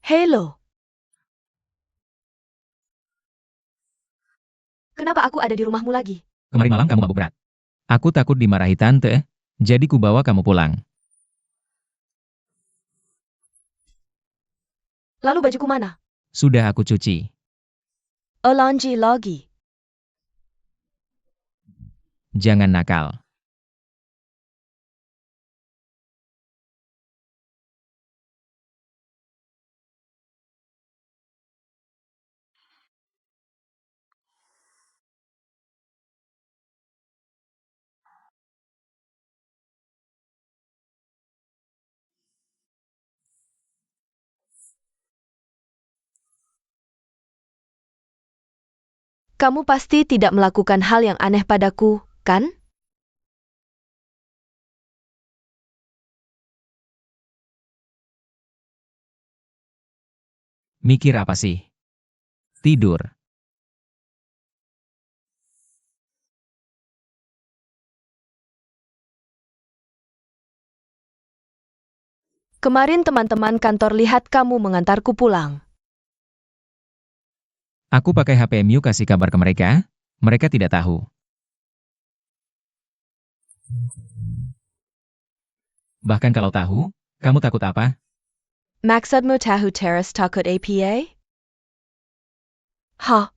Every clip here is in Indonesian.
Halo, kenapa aku ada di rumahmu lagi? Kemarin malam kamu mabuk berat. Aku takut dimarahi tante, jadi kubawa kamu pulang. Lalu bajuku mana? Sudah aku cuci. Laundry lagi. Jangan nakal. Kamu pasti tidak melakukan hal yang aneh padaku, kan? Mikir apa sih? Tidur. Kemarin teman-teman kantor lihat kamu mengantarku pulang. Aku pakai HPMU kasih kabar ke mereka. Mereka tidak tahu. Bahkan kalau tahu, kamu takut apa? Maksudmu tahu teras takut APA? Hah?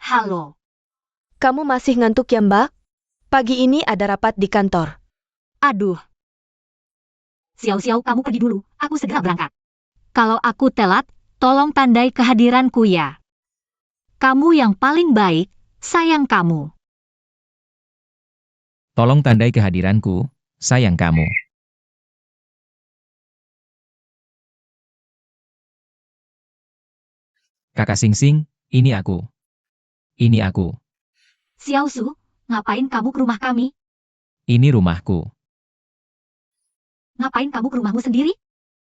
Halo. Kamu masih ngantuk ya, Mbak? Pagi ini ada rapat di kantor. Aduh. Xiao-xiao, kamu pergi dulu. Aku segera berangkat. Kalau aku telat, tolong tandai kehadiranku ya. Kamu yang paling baik, sayang kamu. Tolong tandai kehadiranku, sayang kamu. Kakak Sing-Sing, ini aku. Ini aku. Xiao Su, ngapain kamu ke rumah kami? Ini rumahku. Ngapain kamu ke rumahmu sendiri?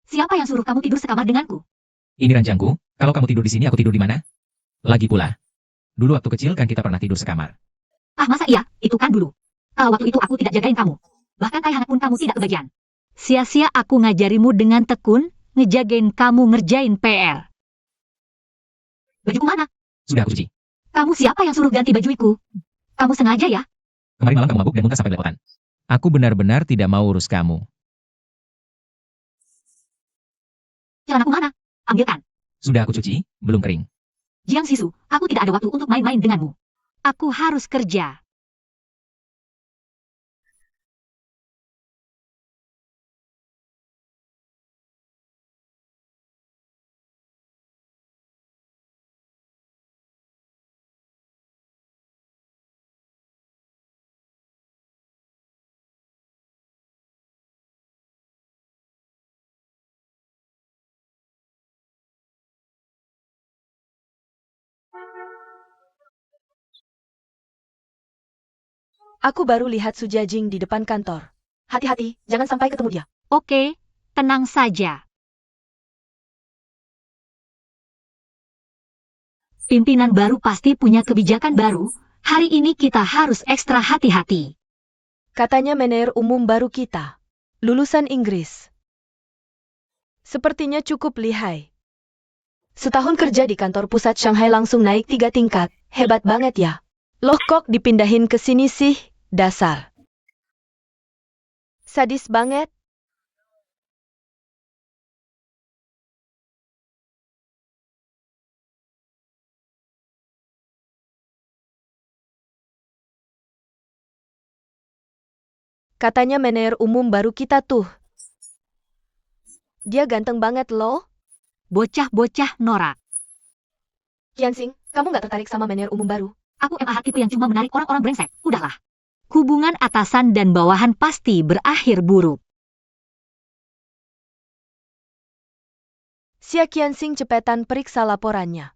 Siapa yang suruh kamu tidur sekamar denganku? Ini ranjangku. Kalau kamu tidur di sini, aku tidur di mana? Lagi pula. Dulu waktu kecil kan kita pernah tidur sekamar. Ah, masa iya? Itu kan dulu. Kalau waktu itu aku tidak jagain kamu. Bahkan tai hangat pun kamu tidak kebagian. Sia-sia aku ngajarimu dengan tekun, ngejagain kamu ngerjain PR. Bajuku mana? Sudah aku cuci. Kamu siapa yang suruh ganti bajuiku? Kamu sengaja ya? Kemarin malam kamu mabuk dan muntah sampai belepotan. Aku benar-benar tidak mau urus kamu. Celanaku mana? Ambilkan. Sudah aku cuci, belum kering. Jiang Sisu, aku tidak ada waktu untuk main-main denganmu. Aku harus kerja. Aku baru lihat Sujajing di depan kantor. Hati-hati, jangan sampai ketemu dia. Oke, tenang saja. Pimpinan baru pasti punya kebijakan baru. Hari ini kita harus ekstra hati-hati. Katanya manajer umum baru kita. Lulusan Inggris. Sepertinya cukup lihai. Setahun kerja di kantor pusat Shanghai langsung naik 3 tingkat. Hebat banget ya. Loh kok dipindahin ke sini sih? Dasar. Sadis banget. Katanya manajer umum baru kita tuh. Dia ganteng banget loh. Bocah-bocah norak. Qianxing, kamu nggak tertarik sama manajer umum baru? Aku emang tipe yang cuma menarik orang-orang brengsek. Udahlah. Hubungan atasan dan bawahan pasti berakhir buruk. Xia Qianxing cepetan periksa laporannya.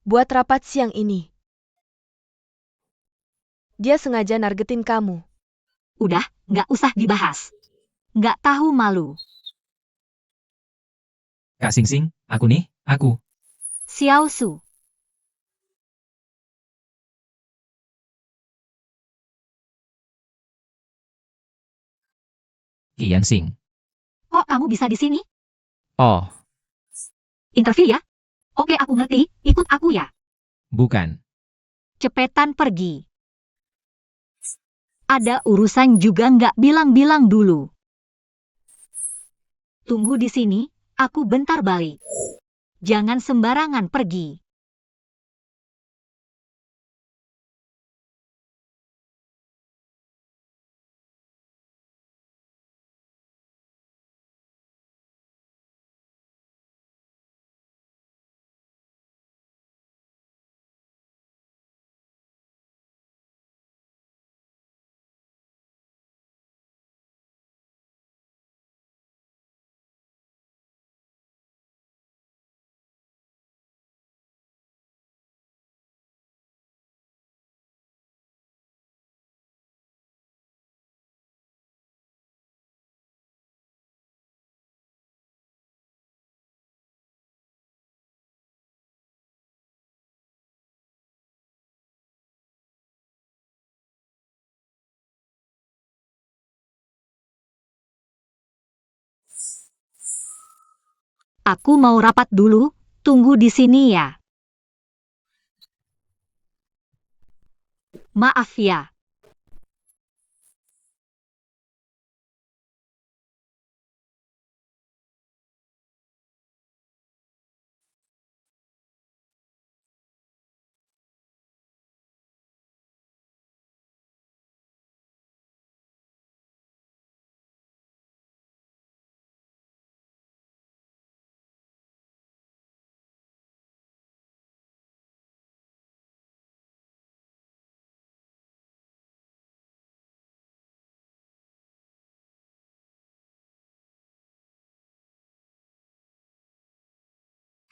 Buat rapat siang ini. Dia sengaja nargetin kamu. Udah, nggak usah dibahas. Nggak tahu malu. Kak Sing Sing, aku nih, aku. Xiao Su. Qian Sing. Kok kamu bisa di sini? Oh, Interview ya? Oke, aku ngerti. Ikut aku ya. bukan. Cepetan pergi. Ada urusan juga nggak bilang-bilang dulu. Tunggu di sini, aku bentar balik. Jangan sembarangan pergi. Aku mau rapat dulu, tunggu di sini ya. Maaf ya.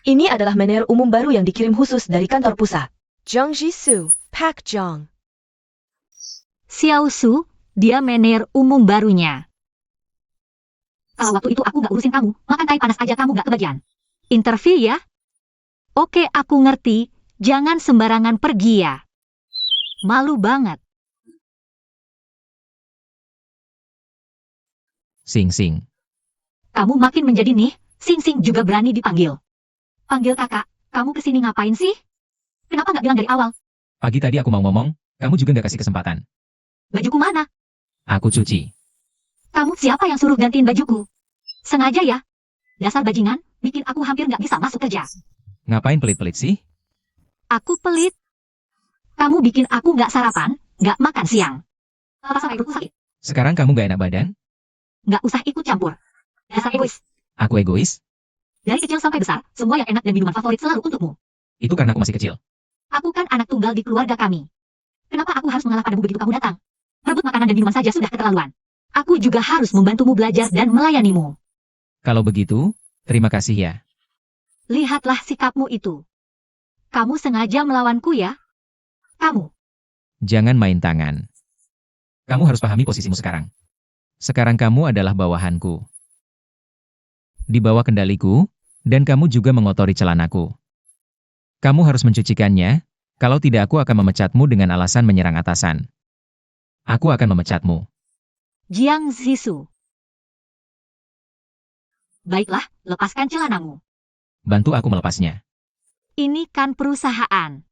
Ini adalah mener umum baru yang dikirim khusus dari kantor pusat. Zhang Jisoo, Pak Zhang. Xiao Su, dia mener umum barunya. Kalau waktu itu aku nggak urusin kamu, makan tai panas aja kamu nggak kebagian. Interview ya? Oke, aku ngerti. Jangan sembarangan pergi ya. Malu banget. Sing Sing. Kamu makin menjadi nih, Sing Sing juga berani dipanggil. Panggil kakak, kamu kesini ngapain sih? Kenapa nggak bilang dari awal? Pagi tadi aku mau ngomong, kamu juga nggak kasih kesempatan. Bajuku mana? Aku cuci. Kamu siapa yang suruh gantiin bajuku? Sengaja ya? Dasar bajingan, bikin aku hampir nggak bisa masuk kerja. Ngapain pelit-pelit sih? Aku pelit. Kamu bikin aku nggak sarapan, nggak makan siang. Apa sampai perutku sakit? Sekarang kamu nggak enak badan? Nggak usah ikut campur. Dasar egois. Aku egois? Dari kecil sampai besar, semua yang enak dan minuman favorit selalu untukmu. Itu karena aku masih kecil. Aku kan anak tunggal di keluarga kami. Kenapa aku harus mengalah padamu begitu kamu datang? Rebut makanan dan minuman saja sudah keterlaluan. Aku juga harus membantumu belajar dan melayanimu. Kalau begitu, terima kasih ya. Lihatlah sikapmu itu. Kamu sengaja melawanku ya? Kamu. Jangan main tangan. Kamu harus pahami posisimu sekarang. Sekarang kamu adalah bawahanku. Di bawah kendaliku, dan kamu juga mengotori celanaku. Kamu harus mencucikannya, kalau tidak aku akan memecatmu dengan alasan menyerang atasan. Aku akan memecatmu. Jiang Zisu. Baiklah, lepaskan celanamu. Bantu aku melepasnya. Ini kan perusahaan.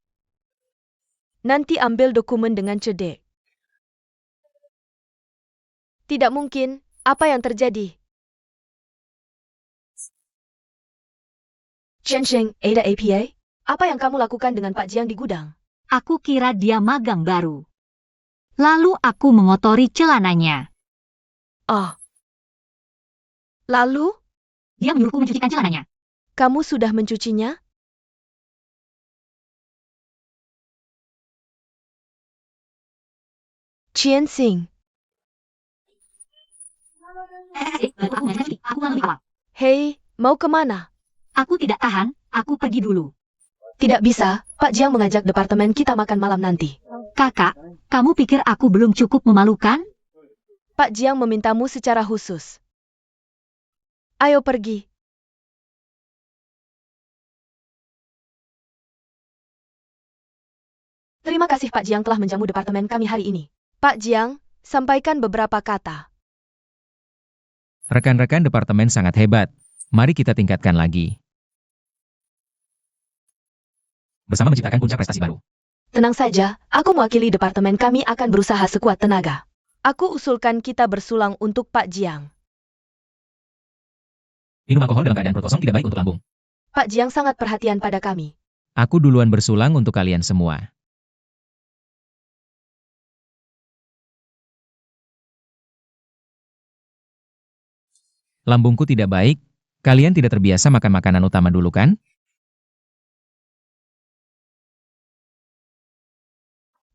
Nanti ambil dokumen dengan cerdik. Tidak mungkin, apa yang terjadi? Chen Sheng, Ada APA? Apa yang kamu lakukan dengan Pak Jiang di gudang? Aku kira dia magang baru. Lalu aku mengotori celananya. Oh. Lalu, Dia menyuruhku mencucikan celananya. kamu sudah mencucinya? Qian Xing. Bantu aku ngajar cuci. Aku mau lebih awal. Hei, mau kemana? Aku tidak tahan, aku pergi dulu. Tidak bisa, Pak Jiang mengajak departemen kita makan malam nanti. Kakak, Kamu pikir aku belum cukup memalukan? Pak Jiang memintamu secara khusus. Ayo pergi. Terima kasih Pak Jiang telah menjamu departemen kami hari ini. Pak Jiang, sampaikan beberapa kata. Rekan-rekan departemen sangat hebat. Mari kita tingkatkan lagi. Bersama menciptakan puncak prestasi baru. Tenang saja, aku mewakili departemen kami akan berusaha sekuat tenaga. Aku usulkan kita bersulang untuk Pak Jiang. Minum alkohol dalam keadaan perut kosong tidak baik untuk lambung. Pak Jiang sangat perhatian pada kami. Aku duluan bersulang untuk kalian semua. Lambungku tidak baik. Kalian tidak terbiasa makan makanan utama dulu kan?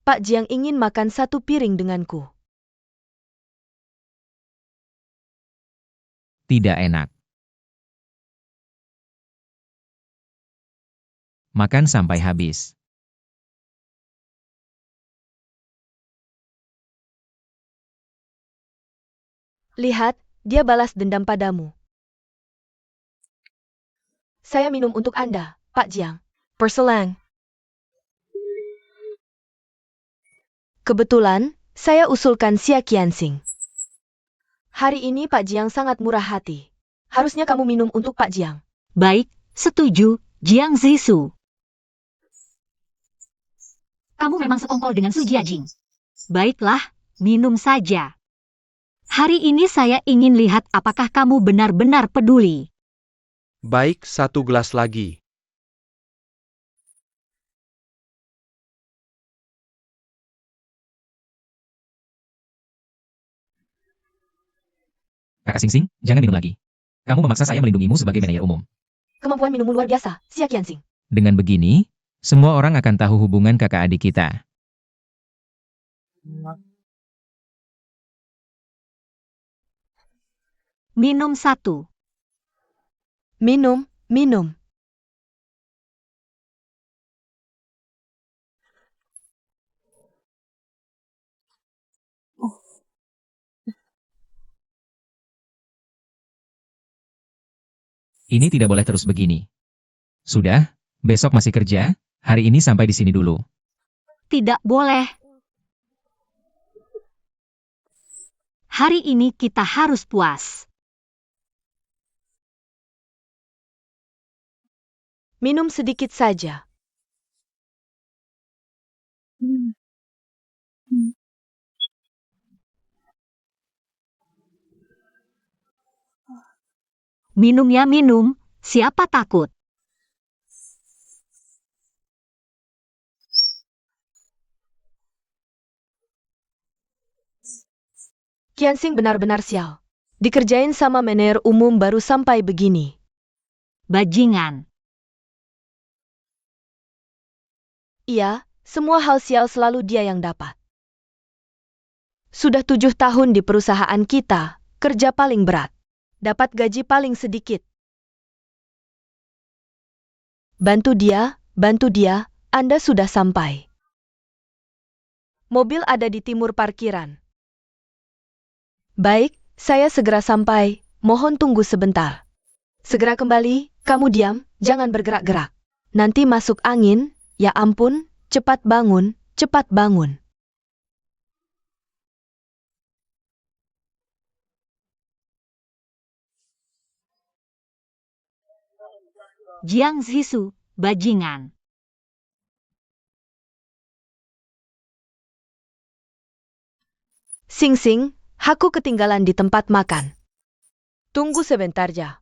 Pak Jiang ingin makan satu piring denganku. Tidak enak. Makan sampai habis. Lihat, dia balas dendam padamu. Saya minum untuk Anda, Pak Jiang. Perselang. Kebetulan, saya usulkan Xia Qianxing. Hari ini Pak Jiang sangat murah hati. Harusnya kamu minum untuk Pak Jiang. Baik, setuju, Jiang Zisu. Kamu memang sekongkol dengan Su Jiajing. Baiklah, minum saja. Hari ini saya ingin lihat apakah kamu benar-benar peduli. Baik, 1 gelas lagi. Kakak Singsing, jangan minum lagi. Kamu memaksa saya melindungimu sebagai manajer umum. Kemampuan minummu luar biasa, Xia Qianxing. Dengan begini, semua orang akan tahu hubungan kakak adik kita. Minum satu. Minum, minum. Ini tidak boleh terus begini. Sudah, besok masih kerja, hari ini sampai di sini dulu. Tidak boleh. Hari ini kita harus puas. Minum sedikit saja. Minum ya minum, siapa takut? Qianxing benar-benar sial. Dikerjain sama manajer umum baru sampai begini. Bajingan. Iya, semua hal sial selalu dia yang dapat. Sudah 7 tahun di perusahaan kita, kerja paling berat. Dapat gaji paling sedikit. Bantu dia, Anda sudah sampai. Mobil ada di timur parkiran. Baik, saya segera sampai, mohon tunggu sebentar. Segera kembali, kamu diam, jangan bergerak-gerak. Nanti masuk angin, ya ampun, cepat bangun, cepat bangun. Jiang Zisu, bajingan. Sing-sing, aku ketinggalan di tempat makan. Tunggu sebentar ya.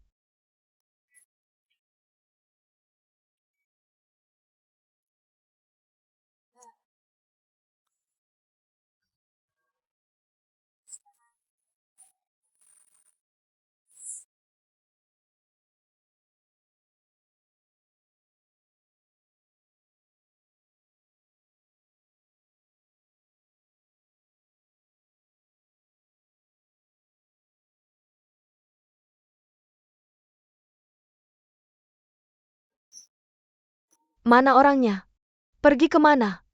Mana orangnya? Pergi kemana?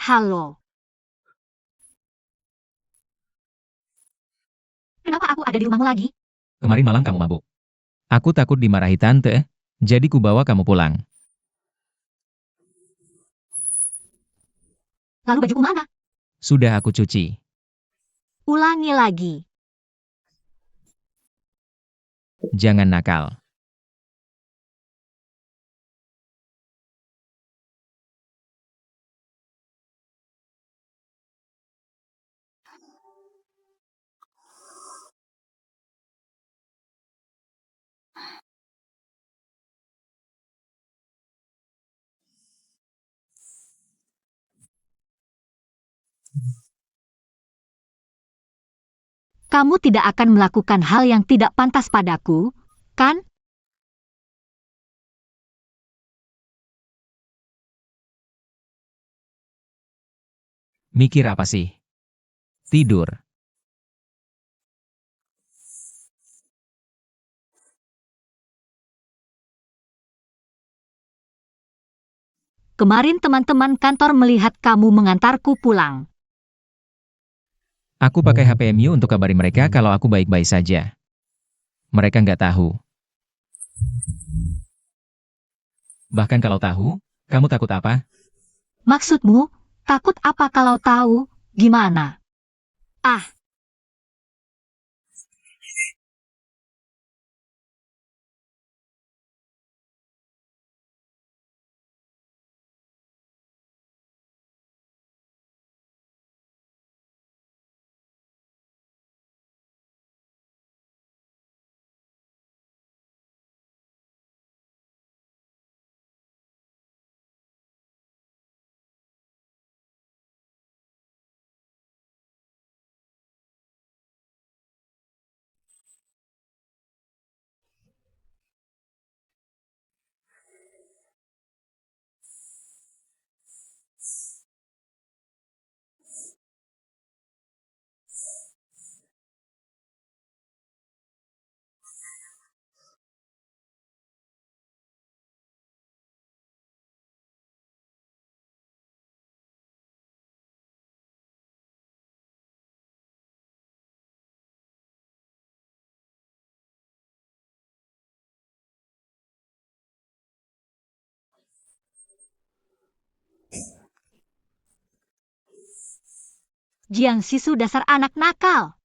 Halo. Kenapa aku ada di rumahmu lagi? Kemarin malam kamu mabuk. Aku takut dimarahi tante, jadi kubawa kamu pulang. Lalu bajuku mana? Sudah aku cuci. Ulangi lagi. Jangan nakal. Kamu tidak akan melakukan hal yang tidak pantas padaku, kan? Mikir apa sih? Tidur. Kemarin teman-teman kantor melihat kamu mengantarku pulang. Aku pakai HPMU untuk kabari mereka kalau aku baik-baik saja. Mereka nggak tahu. Bahkan kalau tahu, kamu takut apa? Maksudmu, takut apa kalau tahu? Gimana? Ah, Jiang Sisu dasar anak nakal.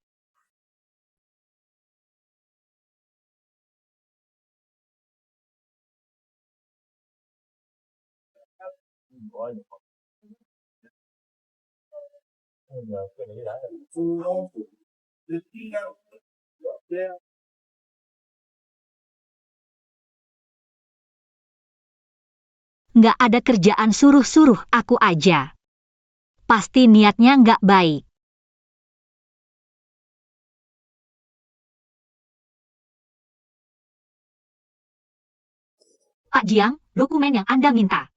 Nggak ada kerjaan suruh-suruh aku aja. Pasti niatnya nggak baik. Pak Jiang, dokumen yang Anda minta.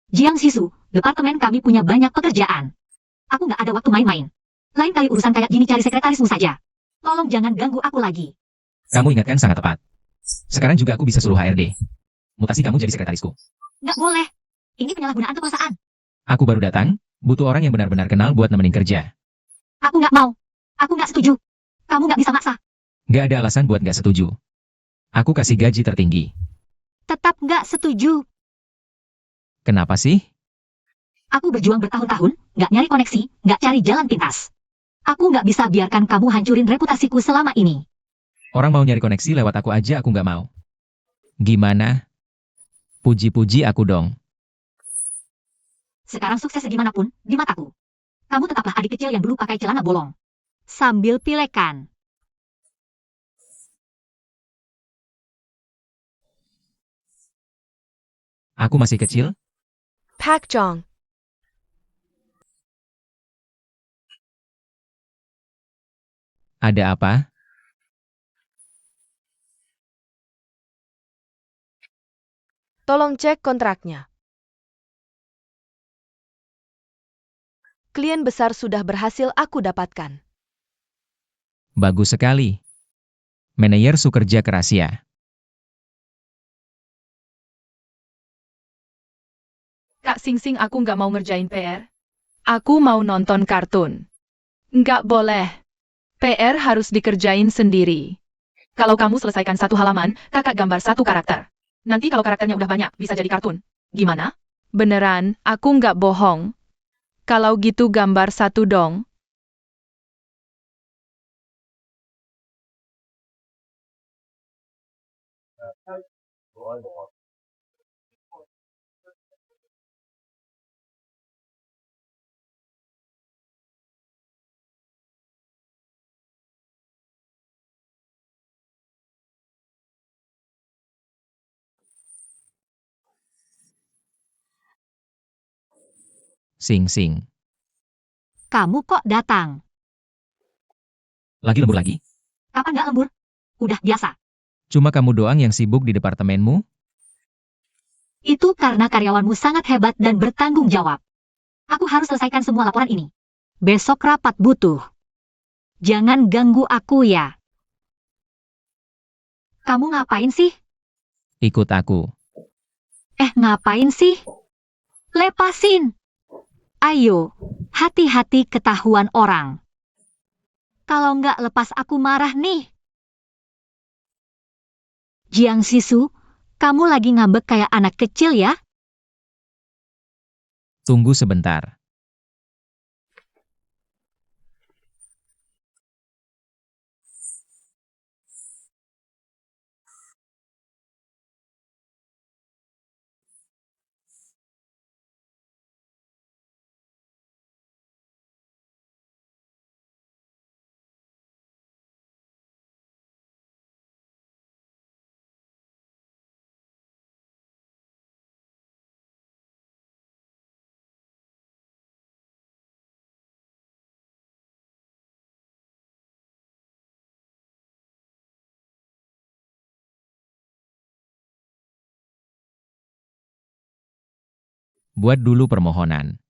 Jiang Sisu, departemen kami punya banyak pekerjaan. Aku nggak ada waktu main-main. Lain kali urusan kayak gini cari sekretarismu saja. Tolong jangan ganggu aku lagi. Kamu ingatkan sangat tepat. Sekarang juga aku bisa suruh HRD. Mutasi kamu jadi sekretarisku. Nggak boleh. Ini penyalahgunaan kekuasaan. Aku baru datang, butuh orang yang benar-benar kenal buat nemenin kerja. Aku nggak mau. Aku nggak setuju. Kamu nggak bisa maksa. Nggak ada alasan buat nggak setuju. Aku kasih gaji tertinggi. Tetap nggak setuju. Kenapa sih? Aku berjuang bertahun-tahun, nggak nyari koneksi, nggak cari jalan pintas. Aku nggak bisa biarkan kamu hancurin reputasiku selama ini. Orang mau nyari koneksi lewat aku aja aku nggak mau. Gimana? Puji-puji aku dong. Sekarang sukses segimanapun, di mataku. Kamu tetaplah adik kecil yang dulu pakai celana bolong. Sambil pilekan. Aku masih kecil? Pak Jong, Ada apa? tolong cek kontraknya. Klien besar sudah berhasil aku dapatkan. Bagus sekali. Manajer Sukerja Kerasia. Kak Sing Sing, aku nggak mau ngerjain PR. Aku mau nonton kartun. Nggak boleh. PR harus dikerjain sendiri. Kalau kamu selesaikan satu halaman, kakak gambar satu karakter. Nanti kalau karakternya udah banyak, bisa jadi kartun. Gimana? Beneran, aku nggak bohong. Kalau gitu gambar satu dong. Sing sing. Kamu kok datang? Lagi lembur lagi? Kapan nggak lembur? Udah biasa. Cuma kamu doang yang sibuk di departemenmu? Itu karena karyawanmu sangat hebat dan bertanggung jawab. Aku harus selesaikan semua laporan ini. Besok rapat butuh. Jangan ganggu aku ya. Kamu ngapain sih? Ikut aku. Ngapain sih? Lepasin. Ayo, hati-hati ketahuan orang. Kalau nggak lepas aku marah nih. Jiang Sisu, kamu lagi ngambek kayak anak kecil ya? Tunggu sebentar. Buat dulu permohonan.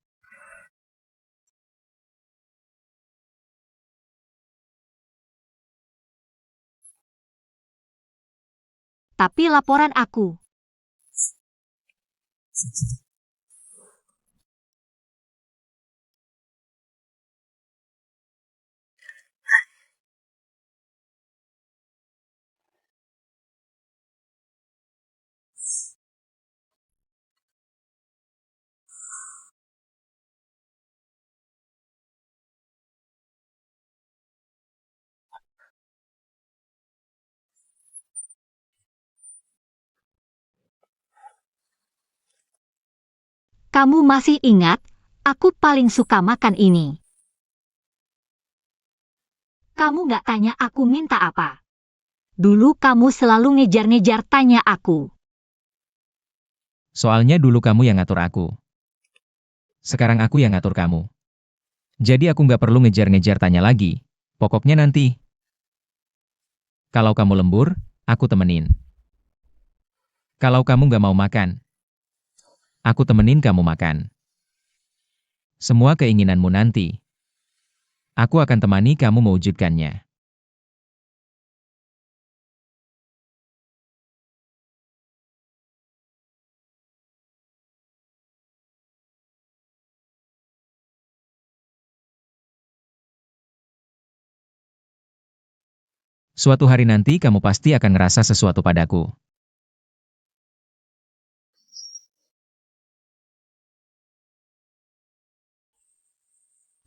Tapi laporan aku. Kamu masih ingat, aku paling suka makan ini. Kamu nggak tanya aku minta apa. Dulu kamu selalu ngejar-ngejar tanya aku. Soalnya dulu kamu yang ngatur aku. Sekarang aku yang ngatur kamu. Jadi aku nggak perlu ngejar-ngejar tanya lagi. Pokoknya nanti. Kalau kamu lembur, aku temenin. Kalau kamu nggak mau makan, aku temenin kamu makan. Semua keinginanmu nanti. Aku akan temani kamu mewujudkannya. Suatu hari nanti kamu pasti akan ngerasa sesuatu padaku.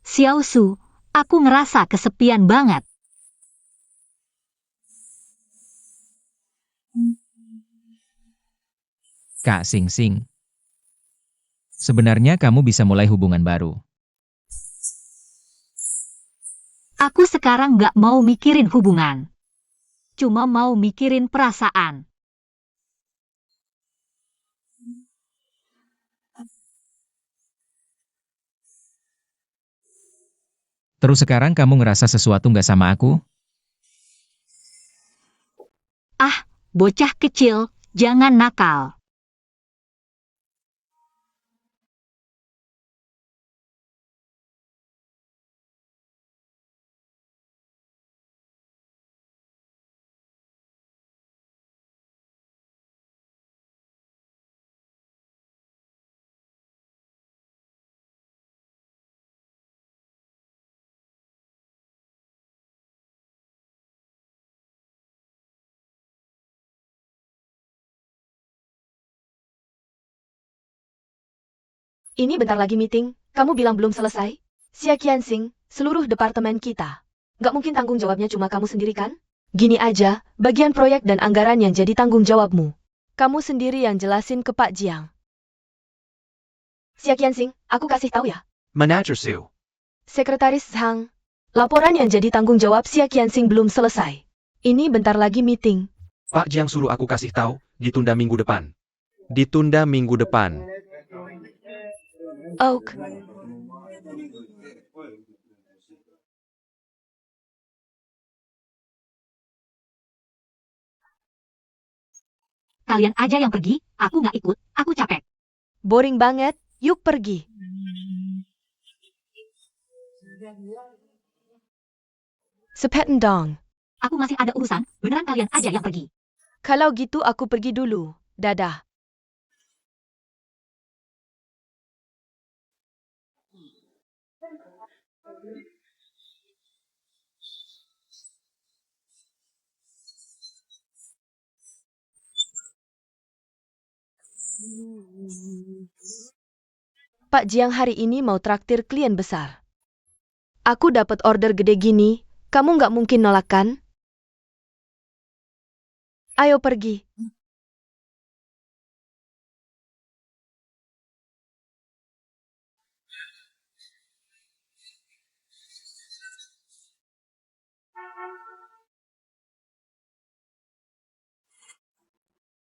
Xiao Su, aku ngerasa kesepian banget. Kak Sing Sing. Sebenarnya kamu bisa mulai hubungan baru. Aku sekarang nggak mau mikirin hubungan. Cuma mau mikirin perasaan. Terus sekarang kamu ngerasa sesuatu nggak sama aku? Bocah kecil, jangan nakal. Ini bentar lagi meeting, kamu bilang belum selesai? Xia Qianxing, seluruh departemen kita. Gak mungkin tanggung jawabnya cuma kamu sendiri kan? Gini aja, bagian proyek dan anggaran yang jadi tanggung jawabmu. Kamu sendiri yang jelasin ke Pak Jiang. Xia Qianxing, aku kasih tahu ya. Manager Su. Sekretaris Zhang, laporan yang jadi tanggung jawab Xia Qianxing belum selesai. Ini bentar lagi meeting. Pak Jiang suruh aku kasih tahu, ditunda minggu depan. Ditunda minggu depan. Oak. Kalian aja yang pergi, aku nggak ikut, aku capek. Boring banget, yuk pergi. Sepeten dong. Aku masih ada urusan, beneran kalian aja yang pergi. Kalau gitu aku pergi dulu. Dadah. Pak Jiang hari ini mau traktir klien besar. Aku dapat order gede gini, kamu nggak mungkin nolak kan? Ayo pergi.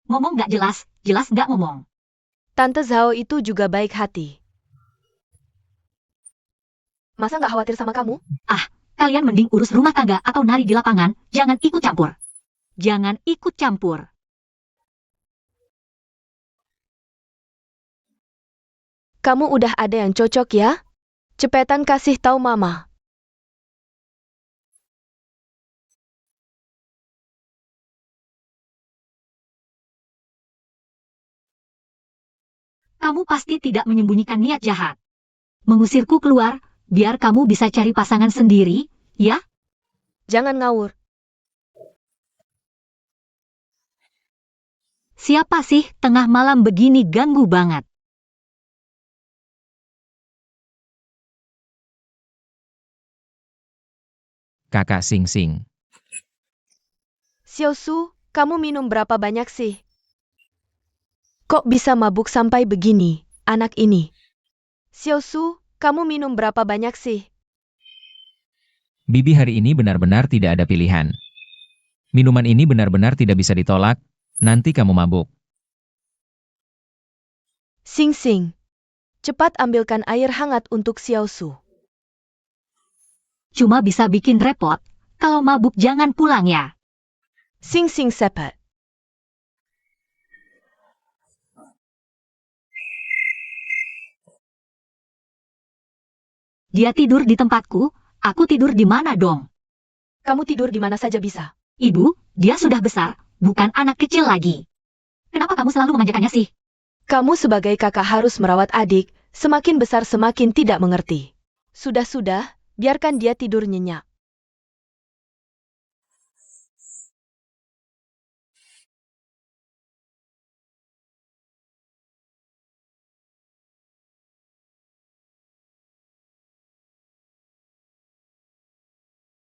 Ngomong nggak jelas, jelas nggak ngomong. Tante Zhao itu juga baik hati. Masa nggak khawatir sama kamu? Kalian mending urus rumah tangga atau nari di lapangan, jangan ikut campur. Jangan ikut campur. Kamu udah ada yang cocok ya? Cepetan kasih tahu mama. Kamu pasti tidak menyembunyikan niat jahat. Mengusirku keluar, biar kamu bisa cari pasangan sendiri, ya? Jangan ngawur. Siapa sih tengah malam begini ganggu banget? Kakak Sing Sing. Xiao Su, kamu minum berapa banyak sih? Kok bisa mabuk sampai begini, anak ini? Xiao Su, kamu minum berapa banyak sih? Bibi hari ini benar-benar tidak ada pilihan. Minuman ini benar-benar tidak bisa ditolak, nanti kamu mabuk. Sing Sing. Cepat ambilkan air hangat untuk Xiao Su. Cuma bisa bikin repot. Kalau mabuk jangan pulang ya. Sing Sing sepet. Dia tidur di tempatku, aku tidur di mana dong? Kamu tidur di mana saja bisa. Ibu, dia sudah besar, bukan anak kecil lagi. Kenapa kamu selalu memanjakannya sih? Kamu sebagai kakak harus merawat adik, semakin besar semakin tidak mengerti. Sudah-sudah, biarkan dia tidur nyenyak.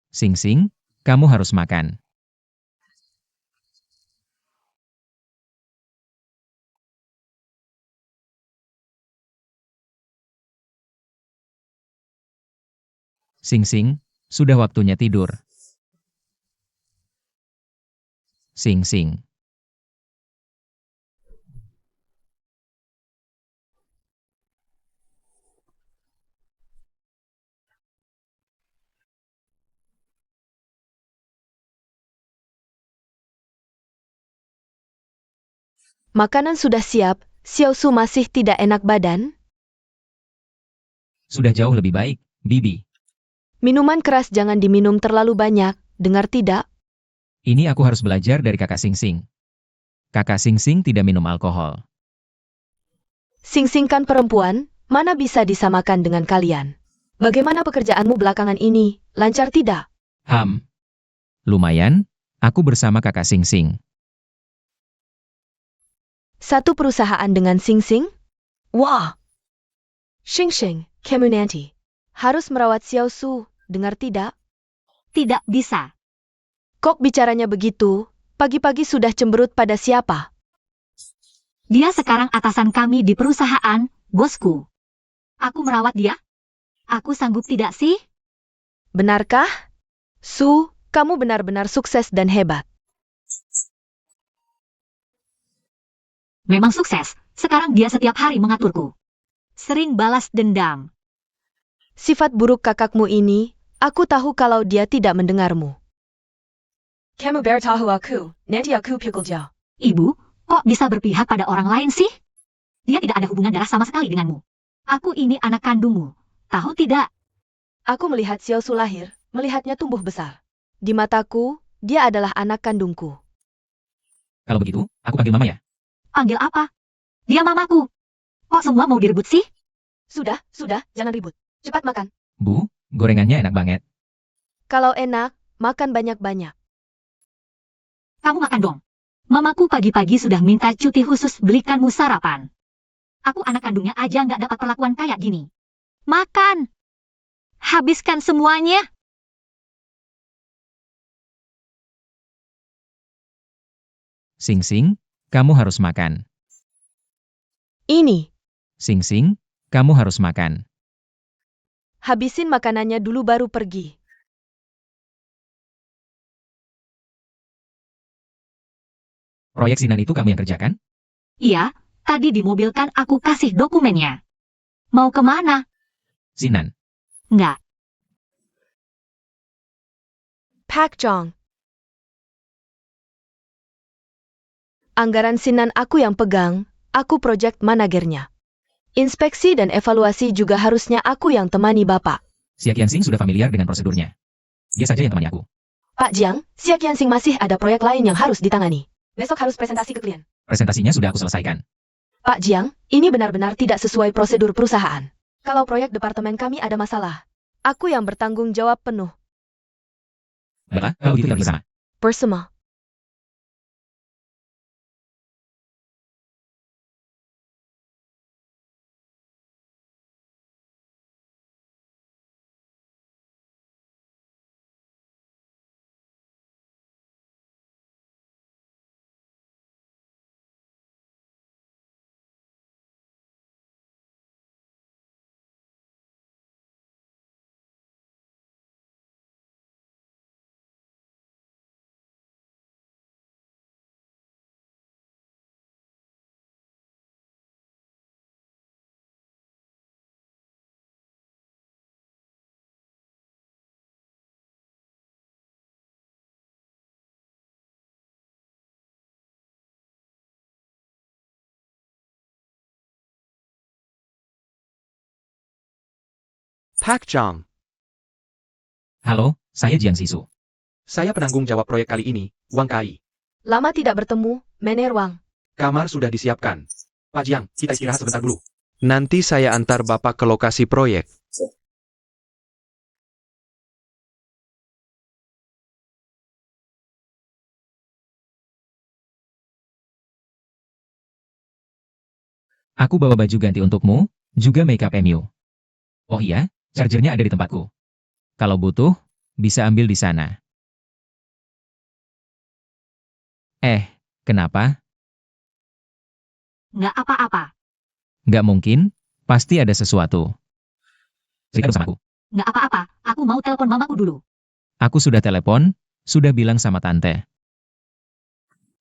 Sing Sing, kamu harus makan. Sing Sing, sudah waktunya tidur. Sing Sing. Makanan sudah siap, Xiao Su masih tidak enak badan? Sudah jauh lebih baik, Bibi. Minuman keras jangan diminum terlalu banyak, dengar tidak? Ini aku harus belajar dari kakak Sing Sing. Kakak Sing Sing tidak minum alkohol. Sing Sing kan perempuan, mana bisa disamakan dengan kalian? Bagaimana pekerjaanmu belakangan ini, lancar tidak? Lumayan, aku bersama kakak Sing Sing. Satu perusahaan dengan Sing Sing? Wah, Xing Xing, kamu nanti harus merawat Xiao Su, dengar tidak? Tidak bisa. Kok bicaranya begitu? Pagi-pagi sudah cemberut pada siapa? Dia sekarang atasan kami di perusahaan, bosku. Aku merawat dia? Aku sanggup tidak sih? Benarkah? Su, kamu benar-benar sukses dan hebat. Memang sukses. Sekarang dia setiap hari mengaturku. Sering balas dendam. Sifat buruk kakakmu ini, aku tahu kalau dia tidak mendengarmu. Kamu bertahu aku, nanti aku pukul dia. Ibu, kok bisa berpihak pada orang lain sih? Dia tidak ada hubungan darah sama sekali denganmu. Aku ini anak kandungmu. Tahu tidak? Aku melihat Xiao Su lahir, melihatnya tumbuh besar. Di mataku, dia adalah anak kandungku. Kalau begitu, aku panggil mama ya. Panggil apa? Dia mamaku. Kok semua mau direbut sih? Sudah, jangan ribut. Cepat makan. Bu, gorengannya enak banget. Kalau enak, makan banyak-banyak. Kamu makan dong. Mamaku pagi-pagi sudah minta cuti khusus belikanmu sarapan. Aku anak kandungnya aja nggak dapat perlakuan kayak gini. Makan! Habiskan semuanya! Sing Sing, kamu harus makan. Ini, Sing Sing, kamu harus makan. habisin makanannya dulu baru pergi. Proyek Sinan itu kamu yang kerjakan? Iya, tadi di mobil kan aku kasih dokumennya. Mau kemana? Sinan. Nggak. Pak Jong. Anggaran Sinan aku yang pegang, aku project managernya. Inspeksi dan evaluasi juga harusnya aku yang temani Bapak. Xia Qianxing sudah familiar dengan prosedurnya. Dia saja yang temani aku. Pak Jiang, Xia Qianxing masih ada proyek lain yang harus ditangani. Besok harus presentasi ke klien. Presentasinya sudah aku selesaikan. Pak Jiang, ini benar-benar tidak sesuai prosedur perusahaan. Kalau proyek departemen kami ada masalah, aku yang bertanggung jawab penuh. Baiklah, kalau begitu kita bersama. Bersama. Pak Jong, Halo, saya Jiang Sisu. saya penanggung jawab proyek kali ini, Wang Kai. Lama tidak bertemu, Mener Wang. Kamar sudah disiapkan. Pak Jiang, kita istirahat sebentar dulu. Nanti saya antar Bapak ke lokasi proyek. Aku bawa baju ganti untukmu, juga makeup MU. Oh iya, chargernya ada di tempatku. Kalau butuh, bisa ambil di sana. Kenapa? Nggak apa-apa. Nggak mungkin, pasti ada sesuatu. Cerita bersamaku. Nggak apa-apa. Aku mau telepon mamaku dulu. Aku sudah telepon, sudah bilang sama tante.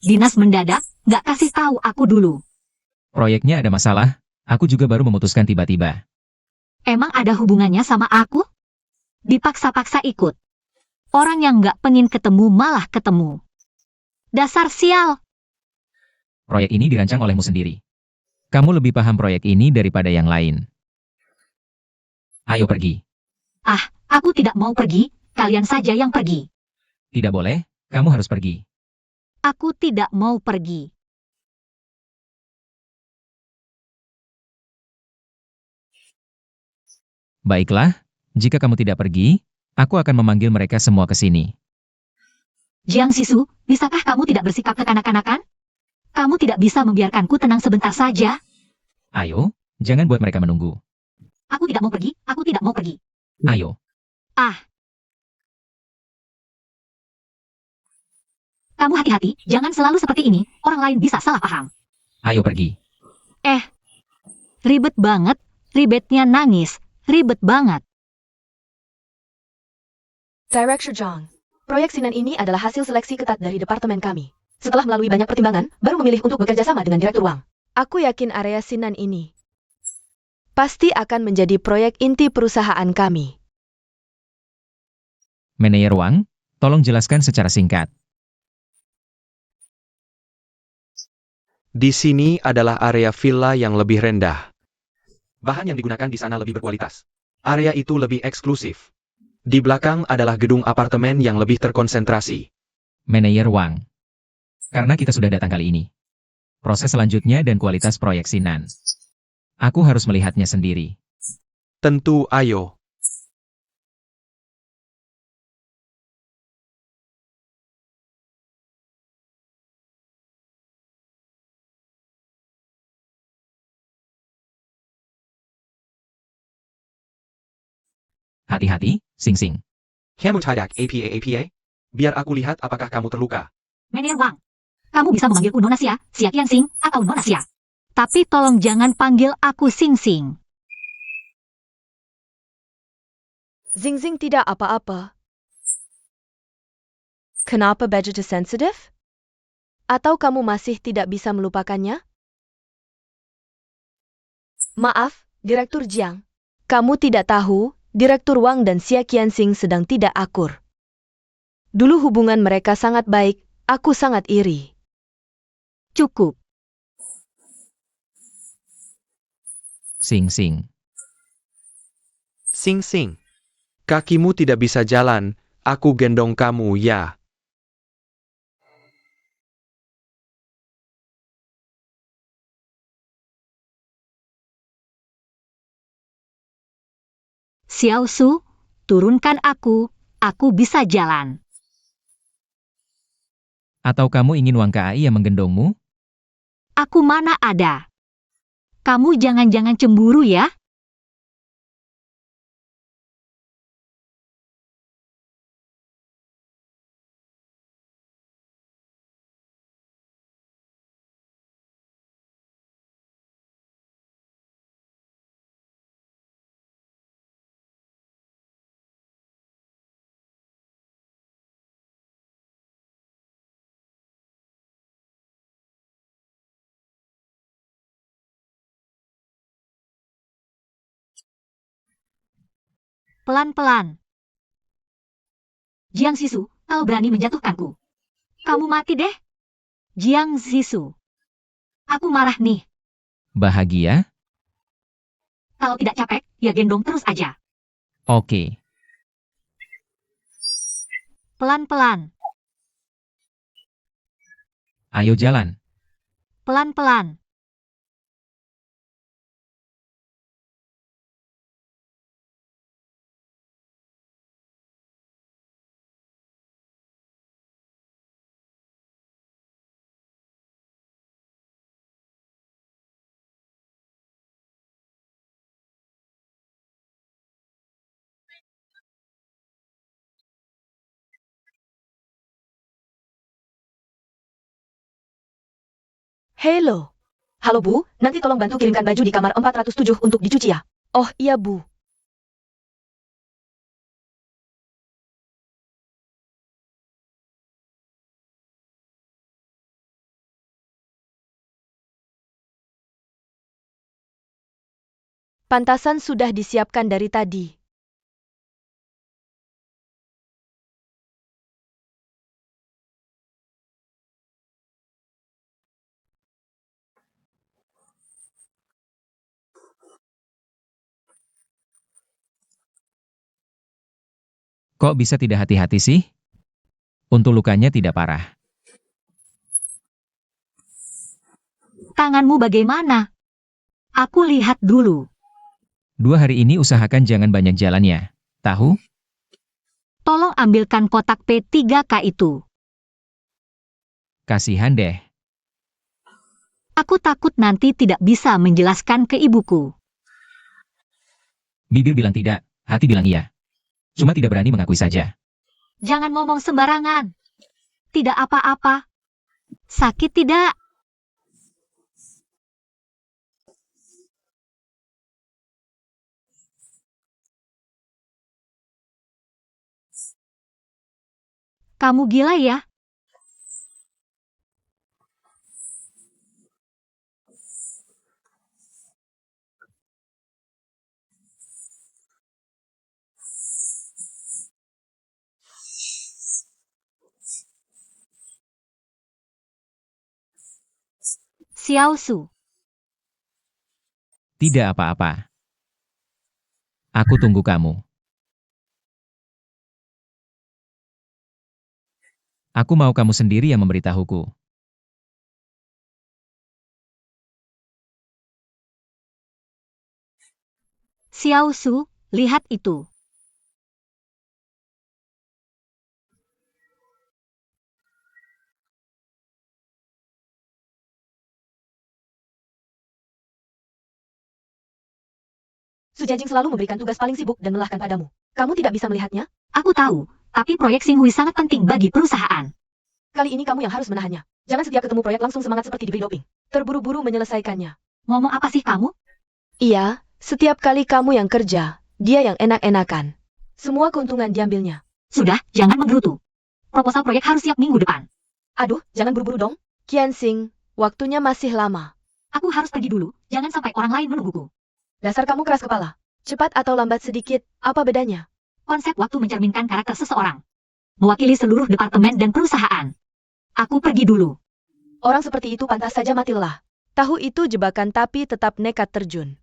Dinas mendadak, nggak kasih tahu aku dulu. Proyeknya ada masalah, aku juga baru memutuskan tiba-tiba. Emang ada hubungannya sama aku? Dipaksa-paksa ikut. Orang yang nggak pengen ketemu malah ketemu. Dasar sial. Proyek ini dirancang olehmu sendiri. Kamu lebih paham proyek ini daripada yang lain. Ayo pergi. Aku tidak mau pergi, kalian saja yang pergi. Tidak boleh, kamu harus pergi. Aku tidak mau pergi. Baiklah, jika kamu tidak pergi, aku akan memanggil mereka semua ke sini. Jiang Sisu, bisakah kamu tidak bersikap kekanak-kanakan? Kamu tidak bisa membiarkanku tenang sebentar saja? Ayo, jangan buat mereka menunggu. Aku tidak mau pergi, aku tidak mau pergi. Ayo, Kamu hati-hati, jangan selalu seperti ini, orang lain bisa salah paham. ayo pergi. Ribet banget, ribetnya nangis, ribet banget. Director Zhang, proyek Sinan ini adalah hasil seleksi ketat dari departemen kami. Setelah melalui banyak pertimbangan, baru memilih untuk bekerja sama dengan Direktur Wang. Aku yakin area Sinan ini pasti akan menjadi proyek inti perusahaan kami. Manajer Wang, tolong jelaskan secara singkat. Di sini adalah area villa yang lebih rendah. Bahan yang digunakan di sana lebih berkualitas. Area itu lebih eksklusif. Di belakang adalah gedung apartemen yang lebih terkonsentrasi. Manajer Wang. Karena kita sudah datang kali ini. Proses selanjutnya dan kualitas proyek Sinan. Aku harus melihatnya sendiri. Tentu, ayo. Hati-hati, Sing-Sing. Kamu tidak apa? Biar aku lihat apakah kamu terluka. Manajer Wang, kamu bisa memanggilku Nona Xia, Xia Qianxing, atau Nona Xia. Tapi tolong jangan panggil aku Sing-Sing. Zing-Zing tidak apa-apa. Kenapa budget sensitif? Atau kamu masih tidak bisa melupakannya? Maaf, Direktur Jiang. Kamu tidak tahu, Direktur Wang dan Xia Qianxing sedang tidak akur. Dulu hubungan mereka sangat baik, aku sangat iri. Cukup. Sing-Sing. Sing-Sing. Kakimu tidak bisa jalan, aku gendong kamu ya. Xiao Su, turunkan aku bisa jalan. Atau kamu ingin Wang Kai yang menggendongmu? Aku mana ada. Kamu jangan-jangan cemburu ya? Pelan-pelan. Jiang Zisu, kau berani menjatuhkanku. Kamu mati deh. Jiang Zisu. Aku marah nih. Bahagia? Kalau tidak capek, ya gendong terus aja. Oke. Pelan-pelan. Ayo jalan. Pelan-pelan. Halo. Halo Bu, nanti tolong bantu kirimkan baju di kamar 407 untuk dicuci ya. Oh iya Bu. Pantasan sudah disiapkan dari tadi. Kok bisa tidak hati-hati sih? Untuk lukanya tidak parah. Tanganmu bagaimana? Aku lihat dulu. 2 hari ini usahakan jangan banyak jalannya. Tahu? Tolong ambilkan kotak P3K itu. Kasihan deh. Aku takut nanti tidak bisa menjelaskan ke ibuku. Bibir bilang tidak, hati bilang iya. Cuma tidak berani mengakui saja. Jangan ngomong sembarangan. Tidak apa-apa. Sakit tidak? Kamu gila ya? Xiaosu, Tidak apa-apa. Aku tunggu kamu. Aku mau kamu sendiri yang memberitahuku. Xiaosu, lihat itu. Su Jiajing selalu memberikan tugas paling sibuk dan melelahkan padamu. Kamu tidak bisa melihatnya? Aku tahu, tapi proyek Xinghui sangat penting bagi perusahaan. Kali ini kamu yang harus menahannya. Jangan setiap ketemu proyek langsung semangat seperti diberi doping. Terburu-buru menyelesaikannya. Ngomong apa sih kamu? Iya, setiap kali kamu yang kerja, dia yang enak-enakan. Semua keuntungan diambilnya. Sudah, jangan menggerutu. Proposal proyek harus siap minggu depan. Aduh, jangan buru-buru dong. Qianxing, waktunya masih lama. Aku harus pergi dulu, jangan sampai orang lain menungguku. Dasar kamu keras kepala. Cepat atau lambat sedikit, apa bedanya? Konsep waktu mencerminkan karakter seseorang. Mewakili seluruh departemen dan perusahaan. Aku pergi dulu. Orang seperti itu pantas saja mati lelah. Tahu itu jebakan tapi tetap nekat terjun.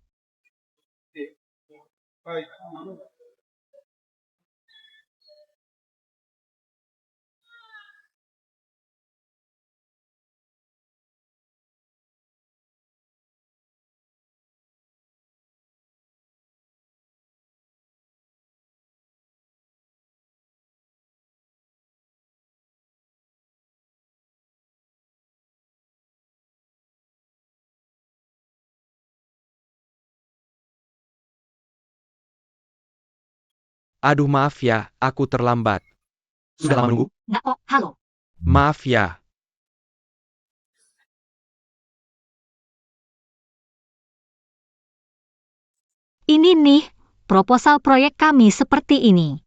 Aduh maaf ya, aku terlambat. Sudah lama nunggu? Nggak kok, halo. Maaf ya. Ini nih, proposal proyek kami seperti ini.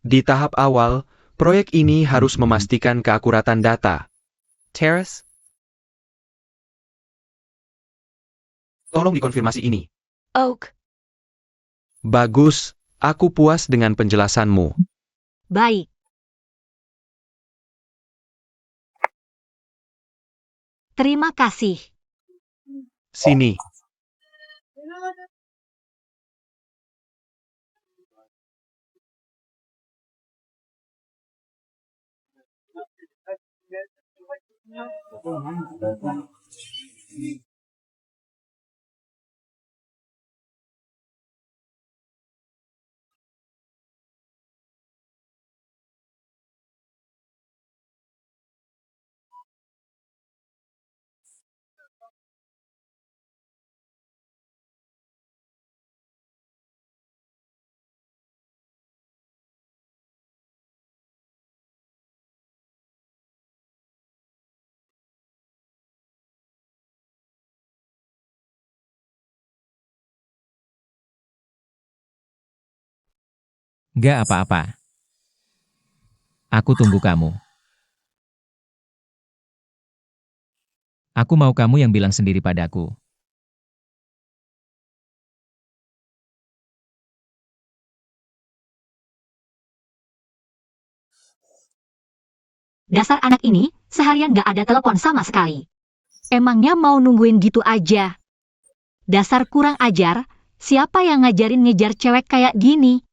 Di tahap awal, proyek ini harus memastikan keakuratan data. Terrace? Tolong dikonfirmasi ini. Oak, Bagus, aku puas dengan penjelasanmu. Baik. Terima kasih. Sini. Gak apa-apa. Aku tunggu kamu. Aku mau kamu yang bilang sendiri padaku. Dasar anak ini, seharian gak ada telepon sama sekali. Emangnya mau nungguin gitu aja? Dasar kurang ajar, siapa yang ngajarin ngejar cewek kayak gini?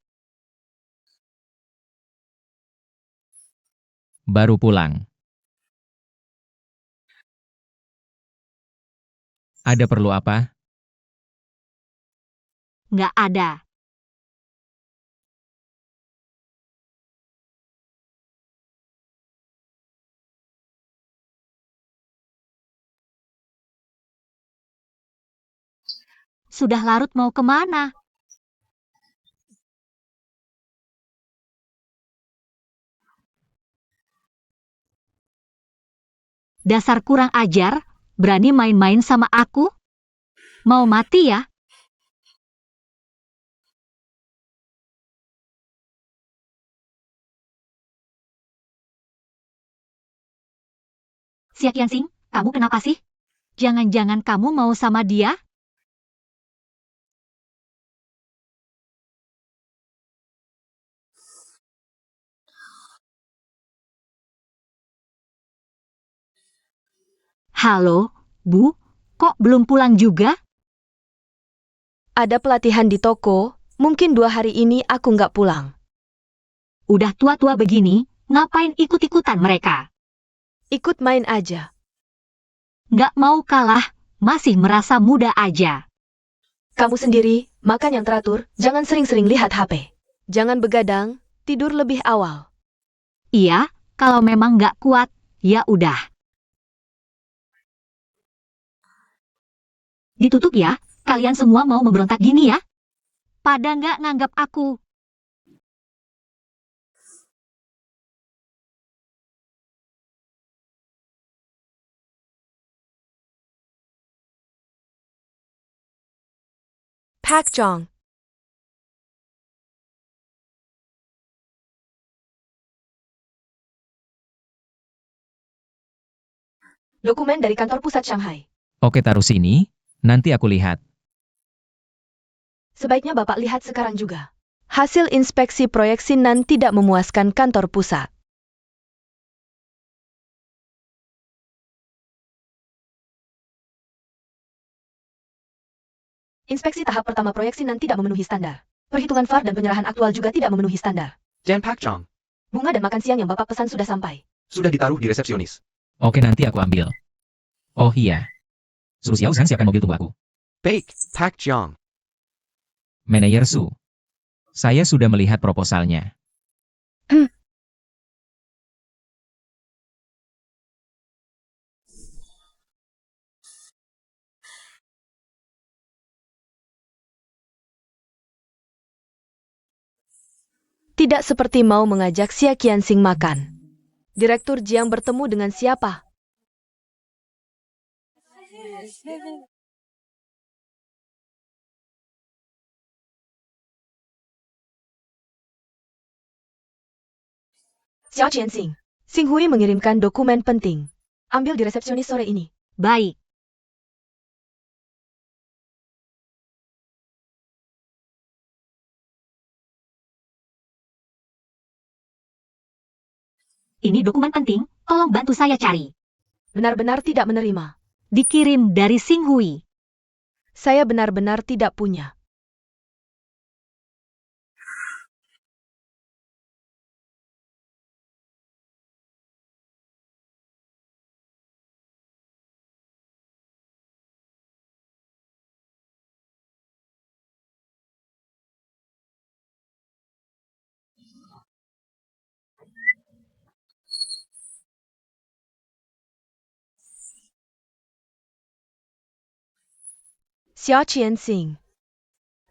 Baru pulang. Ada perlu apa? Nggak ada. Sudah larut mau kemana? Dasar kurang ajar, berani main-main sama aku? Mau mati ya? Xia Qianxing, kamu kenapa sih? Jangan-jangan kamu mau sama dia? Halo, Bu, kok belum pulang juga? Ada pelatihan di toko, mungkin 2 hari ini aku nggak pulang. Udah tua-tua begini, ngapain ikut-ikutan mereka? Ikut main aja. Nggak mau kalah, masih merasa muda aja. Kamu sendiri, makan yang teratur, jangan sering-sering lihat HP. Jangan begadang, tidur lebih awal. Iya, kalau memang nggak kuat, ya udah. Ditutup ya, kalian semua mau memberontak gini ya? Pada nggak nganggap aku. Pak Jong. Dokumen dari kantor pusat Shanghai. Oke, taruh sini, nanti aku lihat. Sebaiknya Bapak lihat sekarang juga. Hasil inspeksi proyek Sinan tidak memuaskan kantor pusat. Inspeksi tahap pertama proyek Sinan tidak memenuhi standar. Perhitungan VAR dan penyerahan aktual juga tidak memenuhi standar. Dan Pak Chong, Bunga dan makan siang yang Bapak pesan sudah sampai. sudah ditaruh di resepsionis. Oke, nanti aku ambil. Oh iya. Suruh Xiao Zhang siapkan mobil tunggu aku. Baik, Pak Chong. Manajer Su. Saya sudah melihat proposalnya. Tidak seperti mau mengajak Xia Qianxing makan. Direktur Jiang bertemu dengan siapa? Xiao Qianxing. Xing Hui mengirimkan dokumen penting. Ambil di resepsionis sore ini. Baik. Ini dokumen penting, tolong bantu saya cari. Benar-benar tidak menerima. Dikirim dari Xing Hui. Saya benar-benar tidak punya. Xiao Qianxing.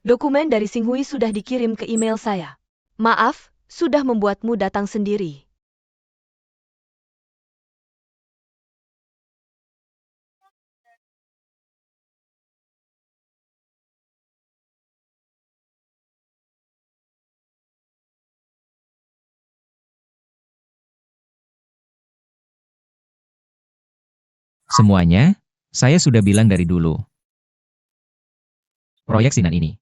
Dokumen dari Xing Hui sudah dikirim ke email saya. Maaf, sudah membuatmu datang sendiri. Semuanya, saya sudah bilang dari dulu. Proyek Sinan ini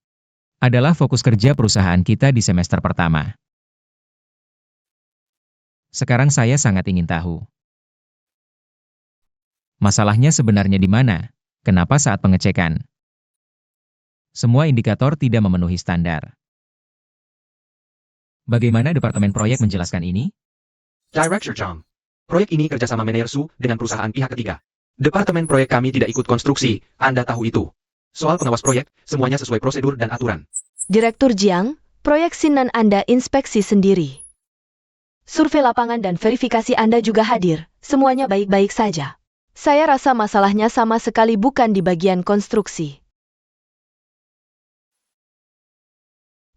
adalah fokus kerja perusahaan kita di semester pertama. Sekarang saya sangat ingin tahu. Masalahnya sebenarnya di mana? Kenapa saat pengecekan? Semua indikator tidak memenuhi standar. Bagaimana Departemen Proyek menjelaskan ini? Director Chong. Proyek ini kerjasama manajer Su dengan perusahaan pihak ketiga. Departemen proyek kami tidak ikut konstruksi, Anda tahu itu. Soal pengawas proyek, semuanya sesuai prosedur dan aturan. Direktur Jiang, proyek Sinan Anda inspeksi sendiri. Survei lapangan dan verifikasi Anda juga hadir, semuanya baik-baik saja. Saya rasa masalahnya sama sekali bukan di bagian konstruksi.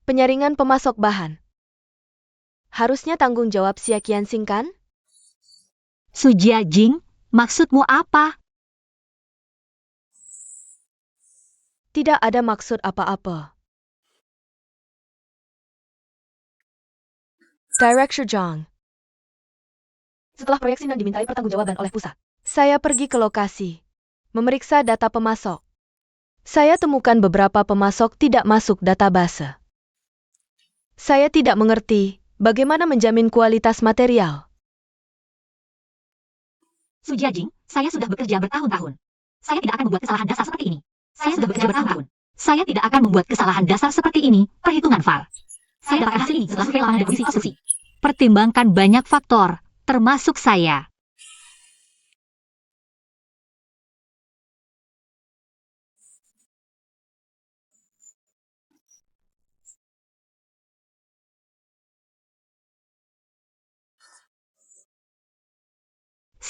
Penyaringan pemasok bahan. Harusnya tanggung jawab Xia Qianxing kan? Su Jiajing, Maksudmu apa? Tidak ada maksud apa-apa. Director Zhang. Setelah proyek Sinan dimintai pertanggungjawaban oleh pusat. Saya pergi ke lokasi, memeriksa data pemasok. Saya temukan beberapa pemasok tidak masuk database. Saya tidak mengerti bagaimana menjamin kualitas material. Su Jiajing, saya sudah bekerja bertahun-tahun. Saya tidak akan membuat kesalahan dasar seperti ini. Saya sudah bekerja bertahun-tahun. Saya tidak akan membuat kesalahan dasar seperti ini, perhitungan VAR. Saya dapatkan hasil ini setelah survei lapangan dan kondisi asumsi. Pertimbangkan banyak faktor, termasuk saya.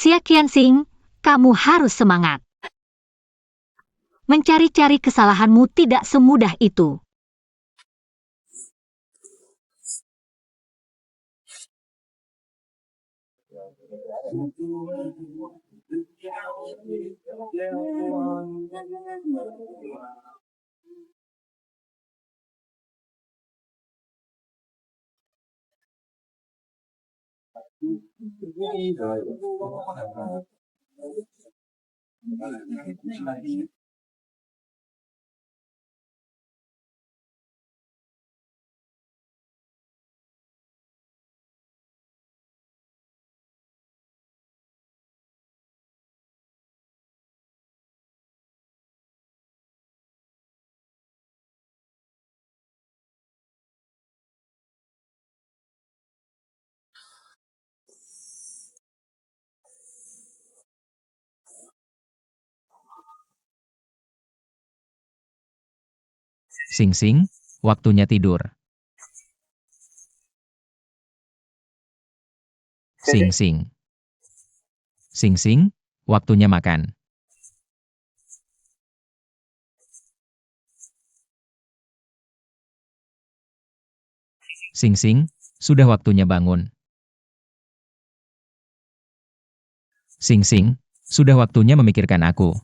Xia Qianxing, kamu harus semangat. Mencari-cari kesalahanmu tidak semudah itu. Sing Sing, waktunya tidur. Sing Sing. Sing Sing, waktunya makan. Sing Sing, sudah waktunya bangun. Sing Sing, sudah waktunya memikirkan aku.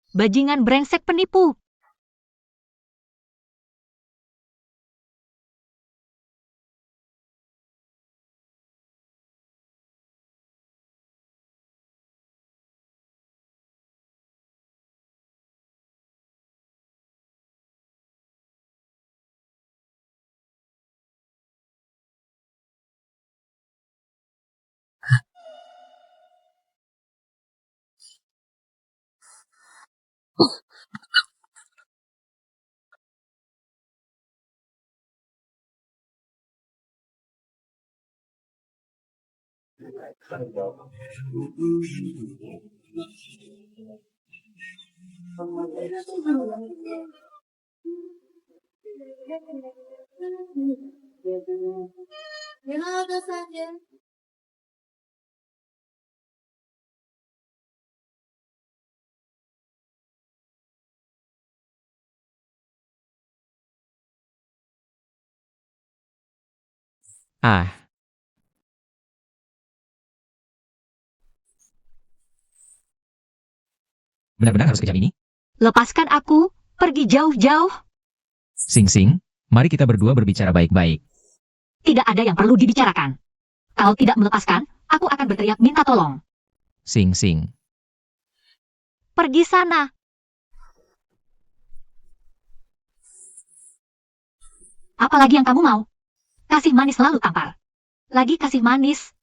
Bajingan brengsek penipu. Ah, benar-benar harus kejam ini? Lepaskan aku, pergi jauh-jauh. Sing Sing, mari kita berdua berbicara baik-baik. Tidak ada yang perlu dibicarakan. Kalau tidak melepaskan, aku akan berteriak minta tolong. Sing Sing. Pergi sana. Apalagi yang kamu mau? Kasih manis selalu tampar. Lagi kasih manis.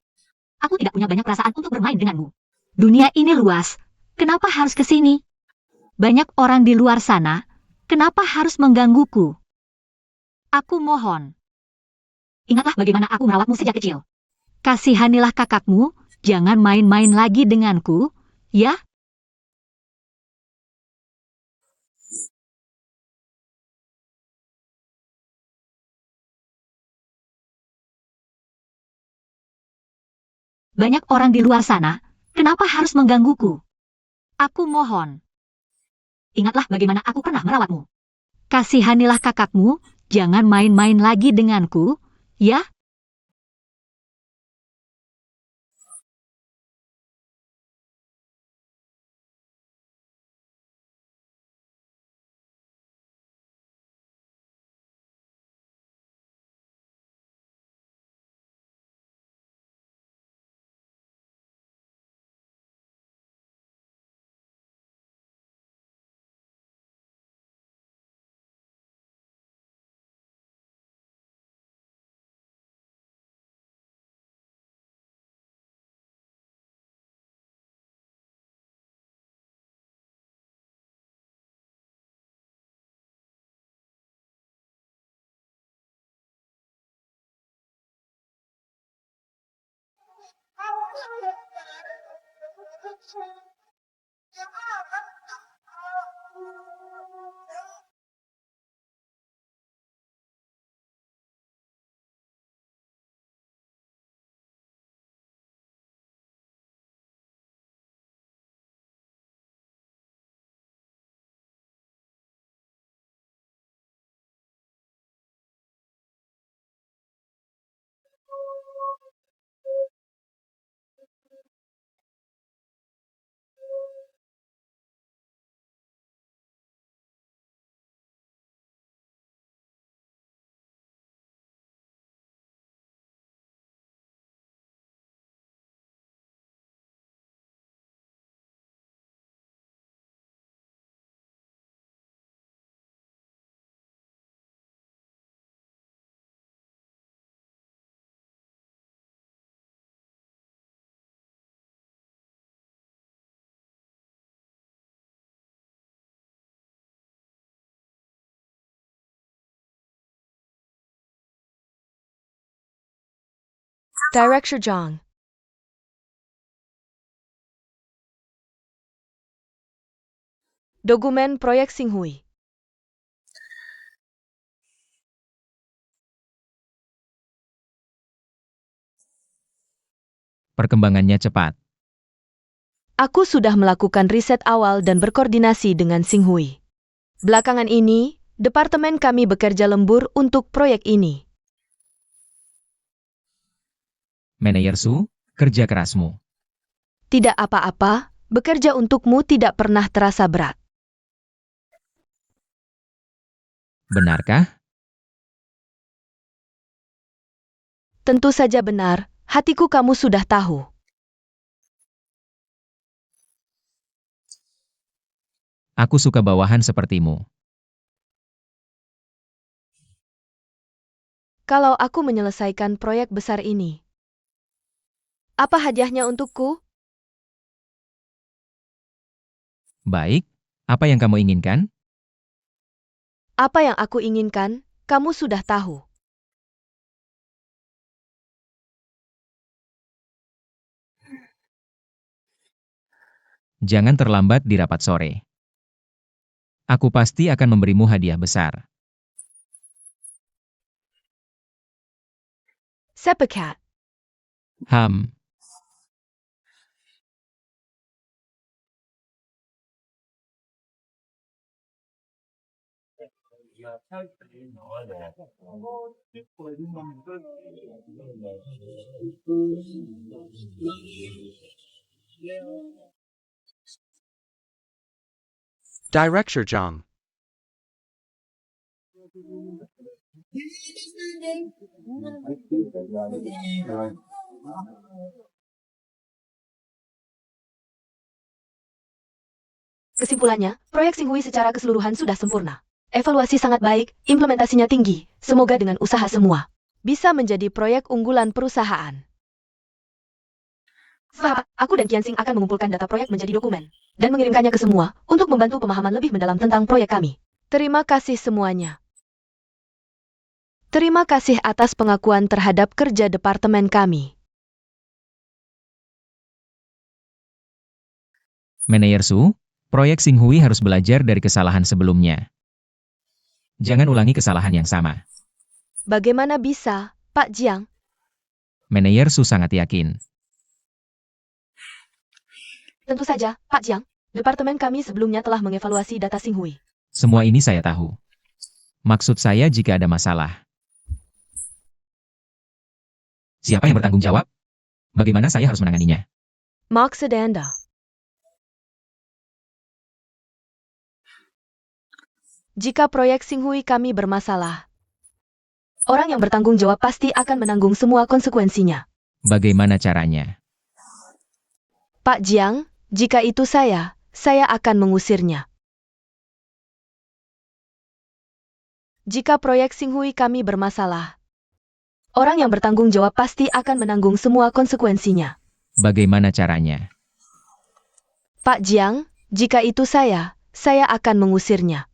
Aku tidak punya banyak perasaan untuk bermain denganmu. Dunia ini luas. Kenapa harus ke sini? Banyak orang di luar sana. Kenapa harus menggangguku? Aku mohon. Ingatlah bagaimana aku merawatmu sejak kecil. Kasihanilah kakakmu. Jangan main-main lagi denganku, ya? Banyak orang di luar sana, kenapa harus menggangguku? Aku mohon. Ingatlah bagaimana aku pernah merawatmu. Kasihanilah kakakmu, jangan main-main lagi denganku, ya? Director Zhang. Dokumen proyek Xinghui. Perkembangannya cepat. Aku sudah melakukan riset awal dan berkoordinasi dengan Xinghui. Belakangan ini, departemen kami bekerja lembur untuk proyek ini. Manajer Su, kerja kerasmu. Tidak apa-apa, bekerja untukmu tidak pernah terasa berat. Benarkah? Tentu saja benar, hatiku kamu sudah tahu. Aku suka bawahan sepertimu. Kalau aku menyelesaikan proyek besar ini, apa hadiahnya untukku? Baik, apa yang kamu inginkan? Apa yang aku inginkan, kamu sudah tahu. Jangan terlambat di rapat sore. Aku pasti akan memberimu hadiah besar. Sepakat. Ham. Director Zhang. Kesimpulannya, proyek Xinghui secara keseluruhan sudah sempurna. Evaluasi sangat baik, implementasinya tinggi, semoga dengan usaha semua bisa menjadi proyek unggulan perusahaan. Sahabat, aku dan Qianxing akan mengumpulkan data proyek menjadi dokumen dan mengirimkannya ke semua untuk membantu pemahaman lebih mendalam tentang proyek kami. Terima kasih semuanya. Terima kasih atas pengakuan terhadap kerja departemen kami. Manajer Su, proyek Xinghui harus belajar dari kesalahan sebelumnya. Jangan ulangi kesalahan yang sama. Bagaimana bisa, Pak Jiang? Manajer Su sangat yakin. Tentu saja, Pak Jiang. Departemen kami sebelumnya telah mengevaluasi data Xinghui. Semua ini saya tahu. Maksud saya jika ada masalah. Siapa yang bertanggung jawab? Bagaimana saya harus menanganinya? Maksud Anda. Jika proyek Xinghui kami bermasalah, orang yang bertanggung jawab pasti akan menanggung semua konsekuensinya. Bagaimana caranya? Pak Jiang, jika itu saya akan mengusirnya. Jika proyek Xinghui kami bermasalah, orang yang bertanggung jawab pasti akan menanggung semua konsekuensinya. Bagaimana caranya? Pak Jiang, jika itu saya akan mengusirnya.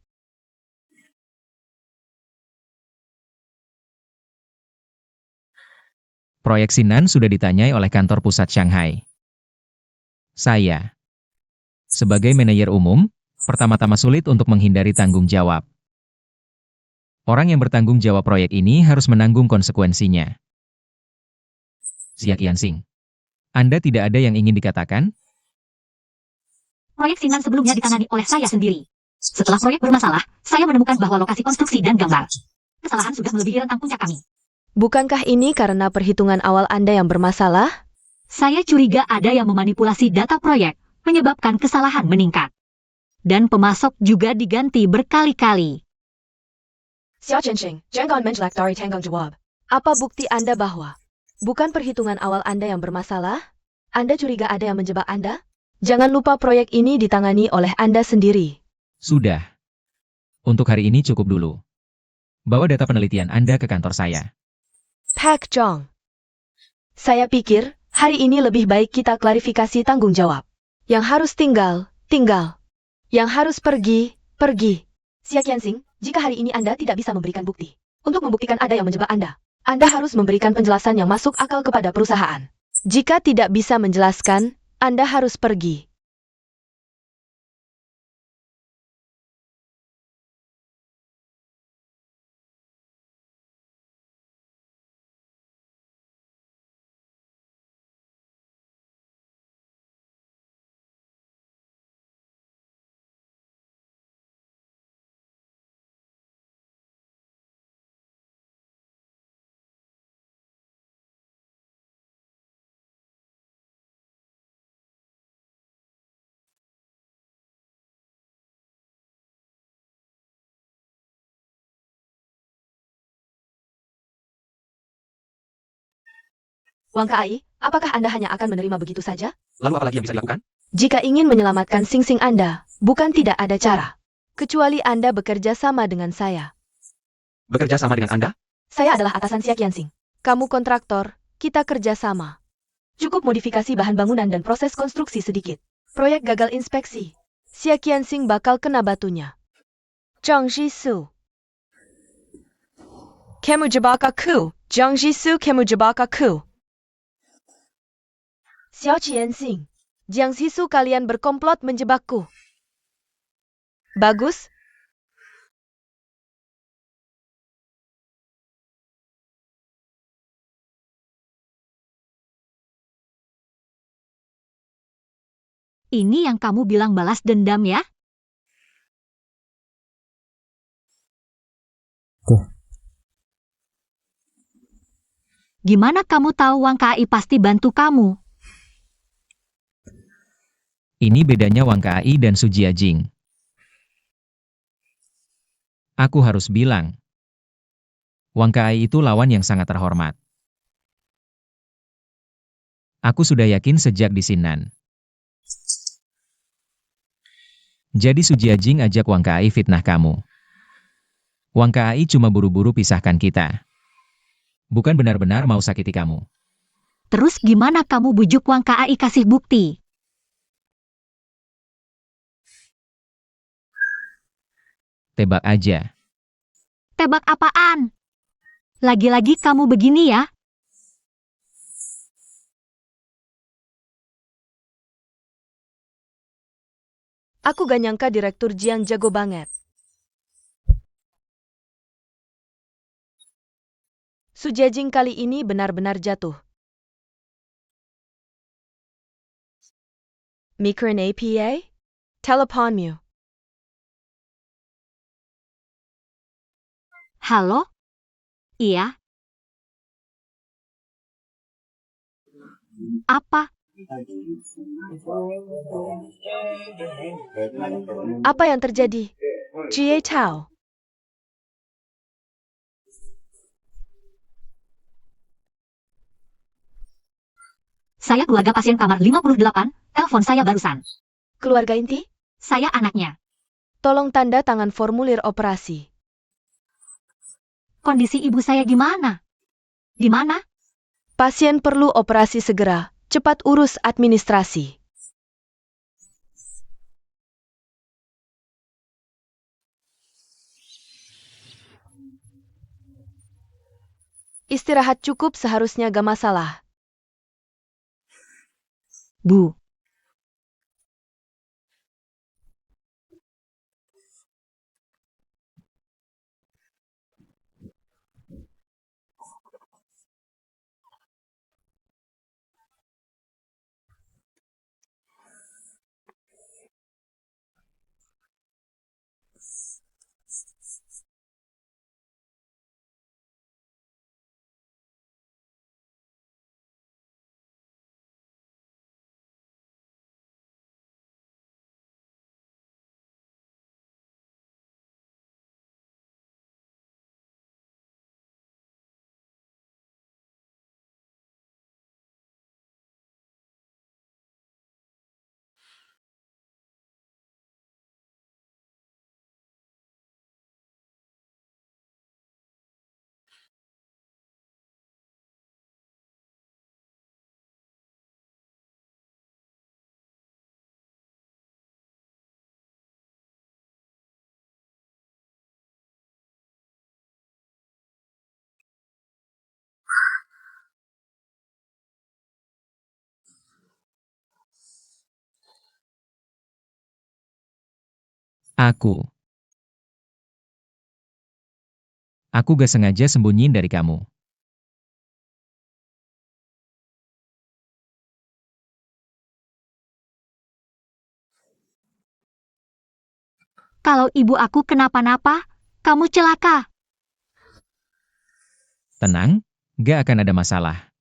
Proyek Sinan sudah ditanyai oleh kantor pusat Shanghai. Saya, sebagai manajer umum, pertama-tama sulit untuk menghindari tanggung jawab. Orang yang bertanggung jawab proyek ini harus menanggung konsekuensinya. Xia Qianxing, Anda tidak ada yang ingin dikatakan? Proyek Sinan sebelumnya ditangani oleh saya sendiri. Setelah proyek bermasalah, saya menemukan bahwa lokasi konstruksi dan gambar kesalahan sudah melebihi rentang puncak kami. Bukankah ini karena perhitungan awal Anda yang bermasalah? Saya curiga ada yang memanipulasi data proyek, menyebabkan kesalahan meningkat. Dan pemasok juga diganti berkali-kali. Xiao Chenxing, jangan menjelak dari tanggung jawab. Apa bukti Anda bahwa bukan perhitungan awal Anda yang bermasalah? Anda curiga ada yang menjebak Anda? Jangan lupa proyek ini ditangani oleh Anda sendiri. Sudah. Untuk hari ini cukup dulu. Bawa data penelitian Anda ke kantor saya. Pak Zhang. Saya pikir, hari ini lebih baik kita klarifikasi tanggung jawab. Yang harus tinggal. Yang harus pergi. Xia Qianxing, jika hari ini Anda tidak bisa memberikan bukti, untuk membuktikan ada yang menjebak Anda harus memberikan penjelasan yang masuk akal kepada perusahaan. Jika tidak bisa menjelaskan, Anda harus pergi. Wang Kai, apakah Anda hanya akan menerima begitu saja? Lalu apa lagi yang bisa dilakukan? Jika ingin menyelamatkan Xing Anda, bukan tidak ada cara. Kecuali Anda bekerja sama dengan saya. Bekerja sama dengan Anda? Saya adalah atasan Xia Qianxing. Kamu kontraktor, kita kerja sama. Cukup modifikasi bahan bangunan dan proses konstruksi sedikit. Proyek gagal inspeksi. Xia Qianxing bakal kena batunya. Zhang Jisu. Kamu jebak aku. Zhang Jisu, kamu jebak aku. Xiao Qianxing. Jiang Sisu, kalian berkomplot menjebakku. Bagus. Ini yang kamu bilang balas dendam ya? Gimana kamu tahu Wang Kai pasti bantu kamu? Ini bedanya Wang Kai dan Su Jiajing. Aku harus bilang, Wang Kai itu lawan yang sangat terhormat. Aku sudah yakin sejak di Sinan. Jadi Su Jiajing ajak Wang Kai fitnah kamu. Wang Kai cuma buru-buru pisahkan kita. Bukan benar-benar mau sakiti kamu. Terus gimana kamu bujuk Wang Kai kasih bukti? Tebak aja. Tebak apaan? Lagi-lagi kamu begini ya? Aku gak nyangka Direktur Jiang jago banget. Su Jiajing kali ini benar-benar jatuh. Mikron APA? Telepon Mu. Halo? Iya? Apa? Apa yang terjadi? Jie Chao. Saya keluarga pasien kamar 58, telepon saya barusan. Keluarga inti? Saya anaknya. Tolong tanda tangan formulir operasi. Kondisi ibu saya gimana? Di mana? Pasien perlu operasi segera. Cepat urus administrasi. Istirahat cukup seharusnya gak masalah. Bu. Aku. Aku gak sengaja sembunyiin dari kamu. Kalau ibu aku kenapa-napa, kamu celaka. Tenang, gak akan ada masalah.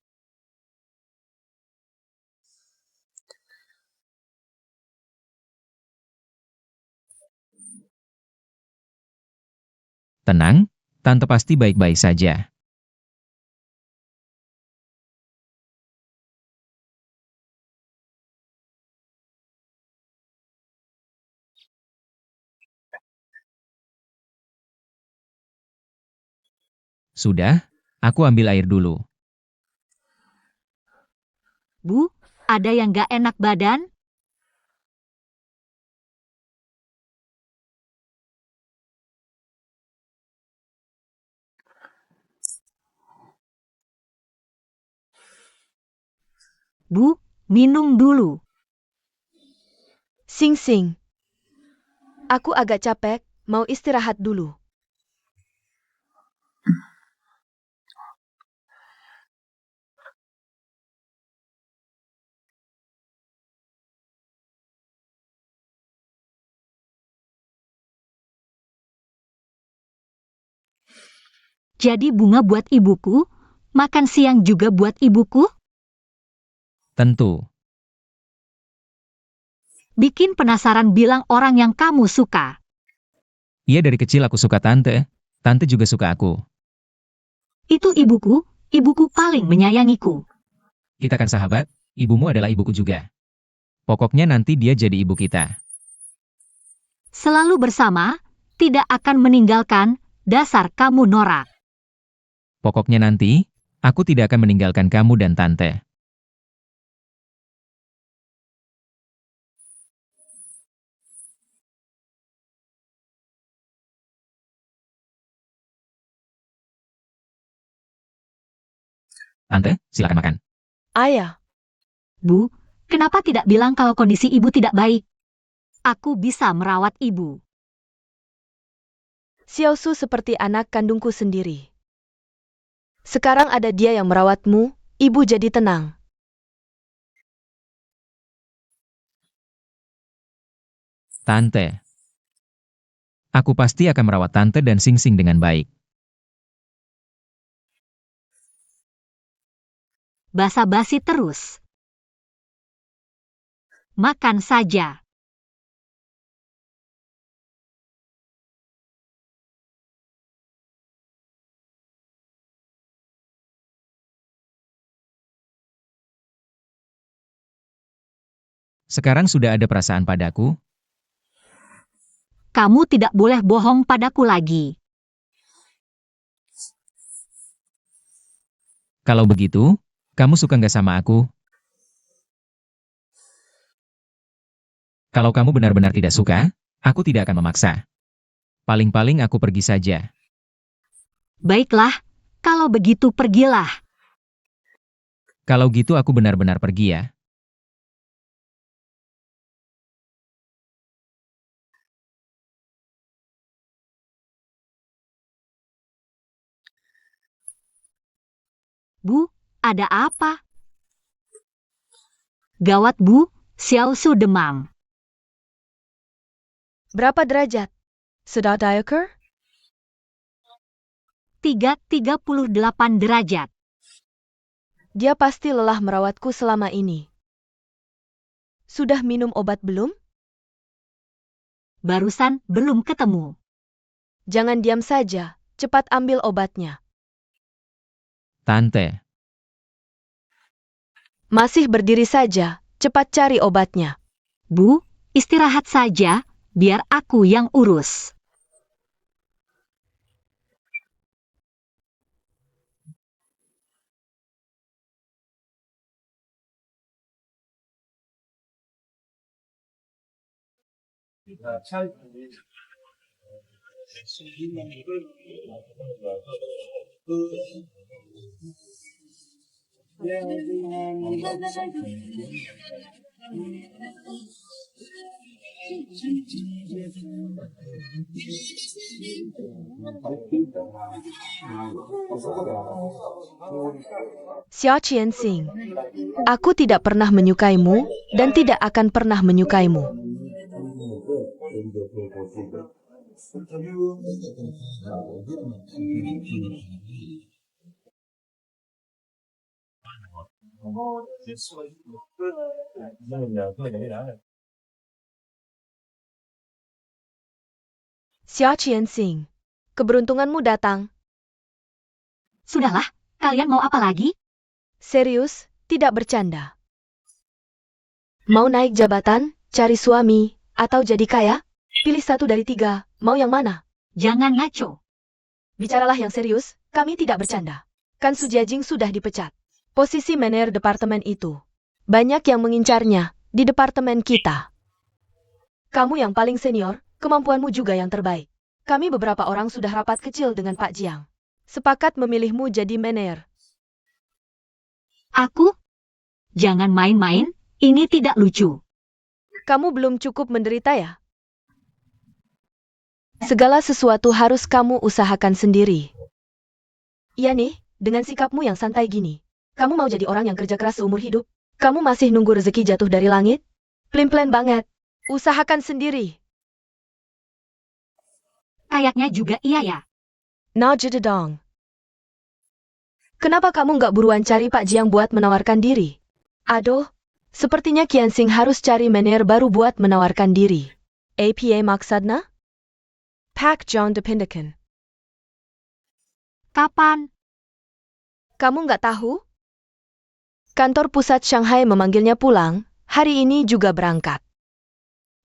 Tenang, tante pasti baik-baik saja. Sudah, aku ambil air dulu. Bu, ada yang gak enak badan? Bu, minum dulu. Sing Sing. Aku agak capek, mau istirahat dulu. Jadi bunga buat ibuku, makan siang juga buat ibuku, Tentu. bikin penasaran bilang orang yang kamu suka. Iya dari kecil aku suka tante. Tante juga suka aku. Itu ibuku paling menyayangiku. Kita kan sahabat, ibumu adalah ibuku juga. Pokoknya nanti dia jadi ibu kita. Selalu bersama, tidak akan meninggalkan, dasar kamu norak. Pokoknya nanti, aku tidak akan meninggalkan kamu dan tante. Tante, silakan makan. Ayah, Bu, kenapa tidak bilang kalau kondisi ibu tidak baik? Aku bisa merawat ibu. Xiaosu seperti anak kandungku sendiri. Sekarang ada dia yang merawatmu, ibu jadi tenang. Tante. Aku pasti akan merawat tante dan Sing Sing dengan baik. basa-basi terus. Makan saja. Sekarang sudah ada perasaan padaku? Kamu tidak boleh bohong padaku lagi. Kalau begitu, kamu suka nggak sama aku? Kalau kamu benar-benar tidak suka, aku tidak akan memaksa. Paling-paling aku pergi saja. Baiklah, kalau begitu pergilah. Kalau gitu aku benar-benar pergi ya. Bu, ada apa? Gawat Bu, Xiao Su demam. Berapa derajat? Sudah diukur? 38 derajat. Dia pasti lelah merawatku selama ini. Sudah minum obat belum? Barusan belum ketemu. Jangan diam saja, cepat ambil obatnya. Tante, Masih berdiri saja, cepat cari obatnya. Bu, istirahat saja, biar aku yang urus. Xiao Qianxing, aku tidak pernah menyukaimu dan tidak akan pernah menyukaimu. Xiao Qianxing, keberuntunganmu datang. Sudahlah, kalian mau apa lagi? Serius, tidak bercanda. Mau naik jabatan, cari suami, atau jadi kaya? Pilih satu dari tiga, mau yang mana? Jangan ngaco. Bicaralah yang serius, kami tidak bercanda. Kan Su Jiajing sudah dipecat. Posisi manajer departemen itu. Banyak yang mengincarnya, di departemen kita. Kamu yang paling senior, kemampuanmu juga yang terbaik. Kami beberapa orang sudah rapat kecil dengan Pak Jiang. Sepakat memilihmu jadi manajer. Aku? Jangan main-main, ini tidak lucu. Kamu belum cukup menderita ya? Segala sesuatu harus kamu usahakan sendiri. Iya nih, dengan sikapmu yang santai gini. Kamu mau jadi orang yang kerja keras seumur hidup? Kamu masih nunggu rezeki jatuh dari langit? Plan-plan banget. Usahakan sendiri. Kayaknya juga iya ya. Now jededong. Kenapa kamu nggak buruan cari Pak Jiang buat menawarkan diri? Aduh, sepertinya Qianxing harus cari manajer baru buat menawarkan diri. APA maksudnya? Pak John dipindahkan. Kapan? Kamu nggak tahu? Kantor pusat Shanghai memanggilnya pulang, hari ini juga berangkat.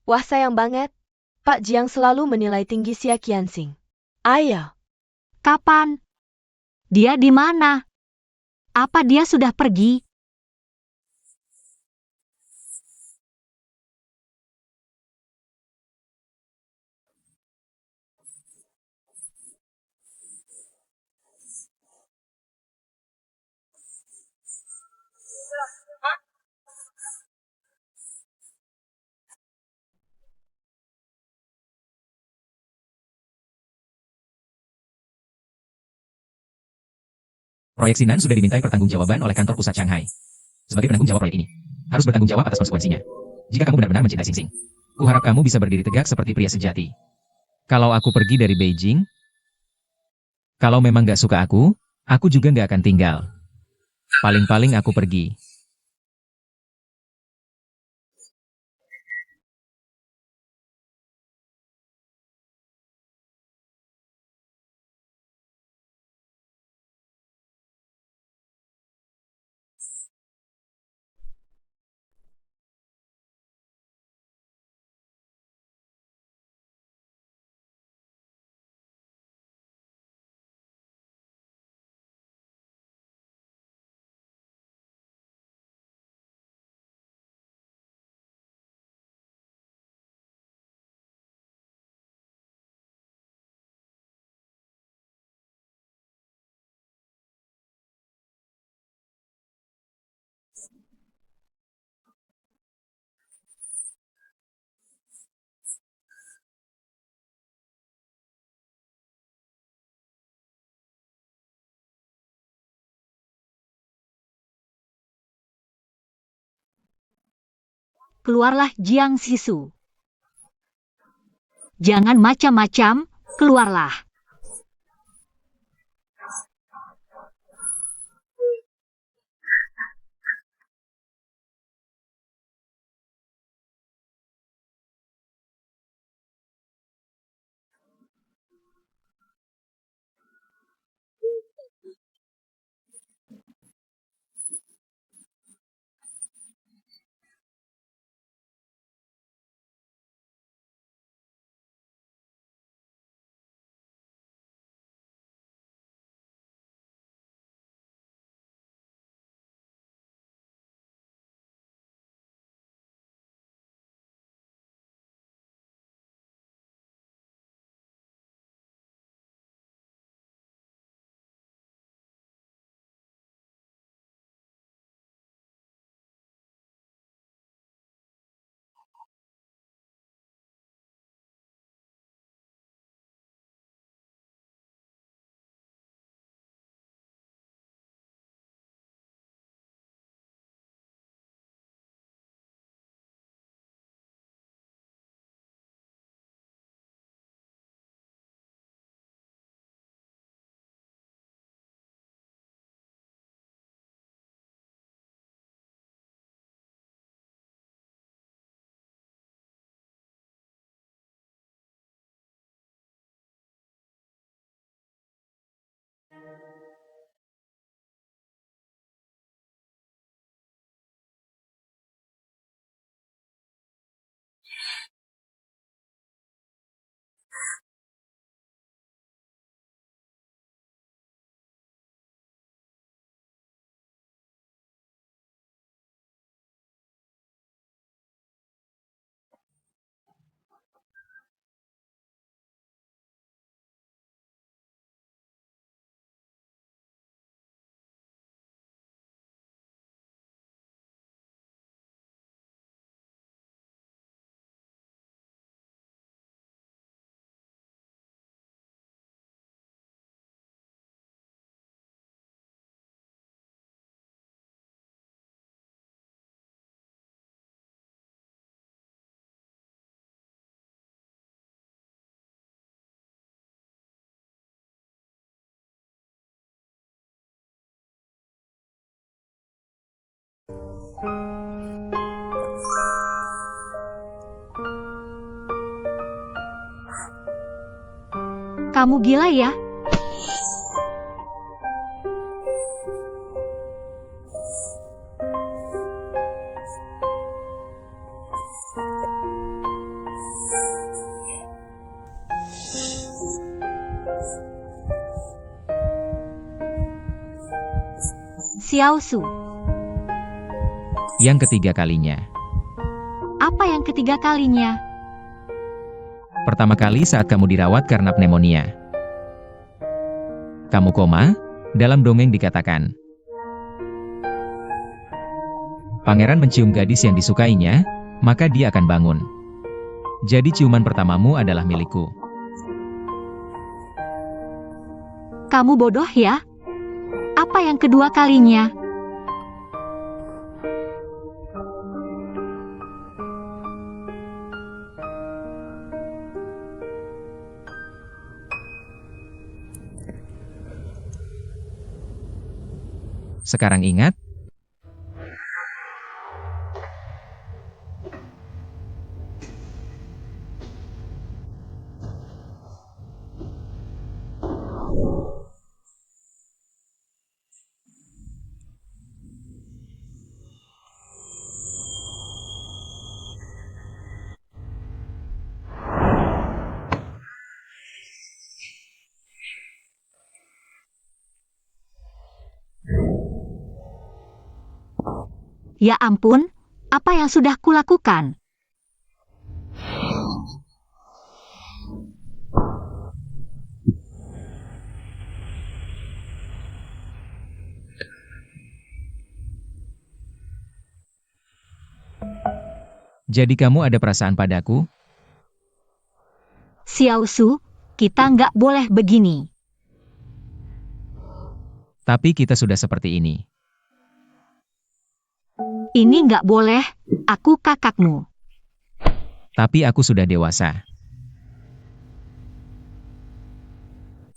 Wah sayang banget, Pak Jiang selalu menilai tinggi Xia Qianxing. Ayo. Kapan? Dia di mana? Apa dia sudah pergi? proyek Sinan sudah dimintai pertanggungjawaban oleh kantor pusat Shanghai. Sebagai penanggung jawab proyek ini, harus bertanggung jawab atas konsekuensinya. Jika kamu benar-benar mencintai Xing Xing, kuharap kamu bisa berdiri tegak seperti pria sejati. Kalau aku pergi dari Beijing, kalau memang gak suka aku juga gak akan tinggal. Paling-paling aku pergi. Keluarlah Jiang Sisu. Jangan macam-macam, keluarlah. Kamu gila ya? Xiao Su, Yang ketiga kalinya. apa yang ketiga kalinya? Pertama kali saat kamu dirawat karena pneumonia. Kamu koma, dalam dongeng dikatakan. Pangeran mencium gadis yang disukainya, maka dia akan bangun. Jadi ciuman pertamamu adalah milikku. Kamu bodoh ya? Apa yang kedua kalinya? Sekarang ingat, Ya ampun, apa yang sudah kulakukan? jadi kamu ada perasaan padaku? Xiao Su, kita nggak boleh begini. Tapi kita sudah seperti ini. Ini nggak boleh, aku kakakmu. Tapi aku sudah dewasa.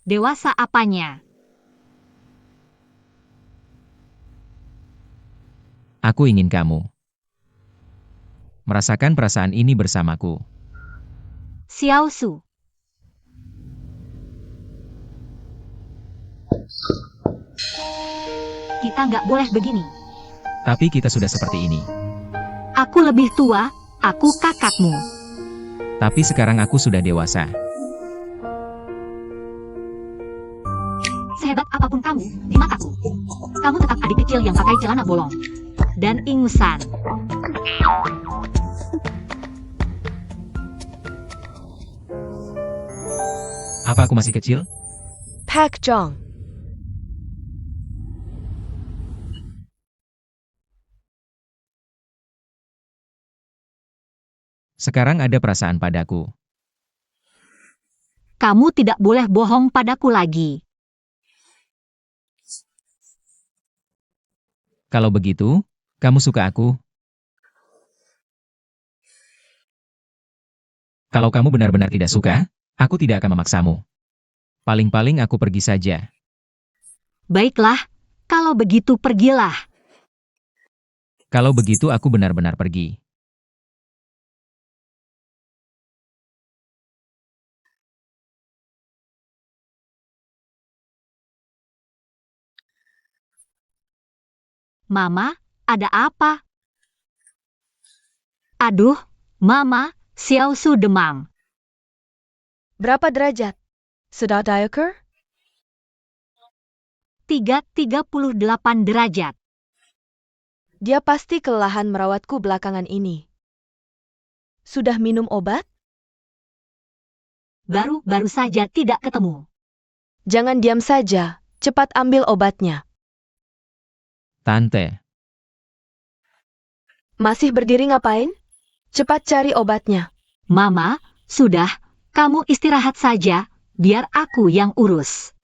Dewasa apanya? Aku ingin kamu merasakan perasaan ini bersamaku. Xiao Su. Kita nggak boleh begini. Tapi kita sudah seperti ini. Aku lebih tua, aku kakakmu. Tapi sekarang aku sudah dewasa. Sehebat apapun kamu, di mataku, kamu tetap adik kecil yang pakai celana bolong. Dan ingusan. Apa aku masih kecil? Pak Jong. Sekarang ada perasaan padaku. Kamu tidak boleh bohong padaku lagi. Kalau begitu, kamu suka aku? Kalau kamu benar-benar tidak suka, aku tidak akan memaksamu. Paling-paling aku pergi saja. Baiklah, kalau begitu pergilah. Kalau begitu aku benar-benar pergi. Mama, ada apa? Aduh, Mama, Xiao Su demam. Berapa derajat? Sudah diukur? 38 derajat. Dia pasti kelelahan merawatku belakangan ini. Sudah minum obat? Baru saja tidak ketemu. Jangan diam saja, cepat ambil obatnya. Tante, Masih berdiri ngapain? Cepat cari obatnya. Mama, sudah, kamu istirahat saja, biar aku yang urus.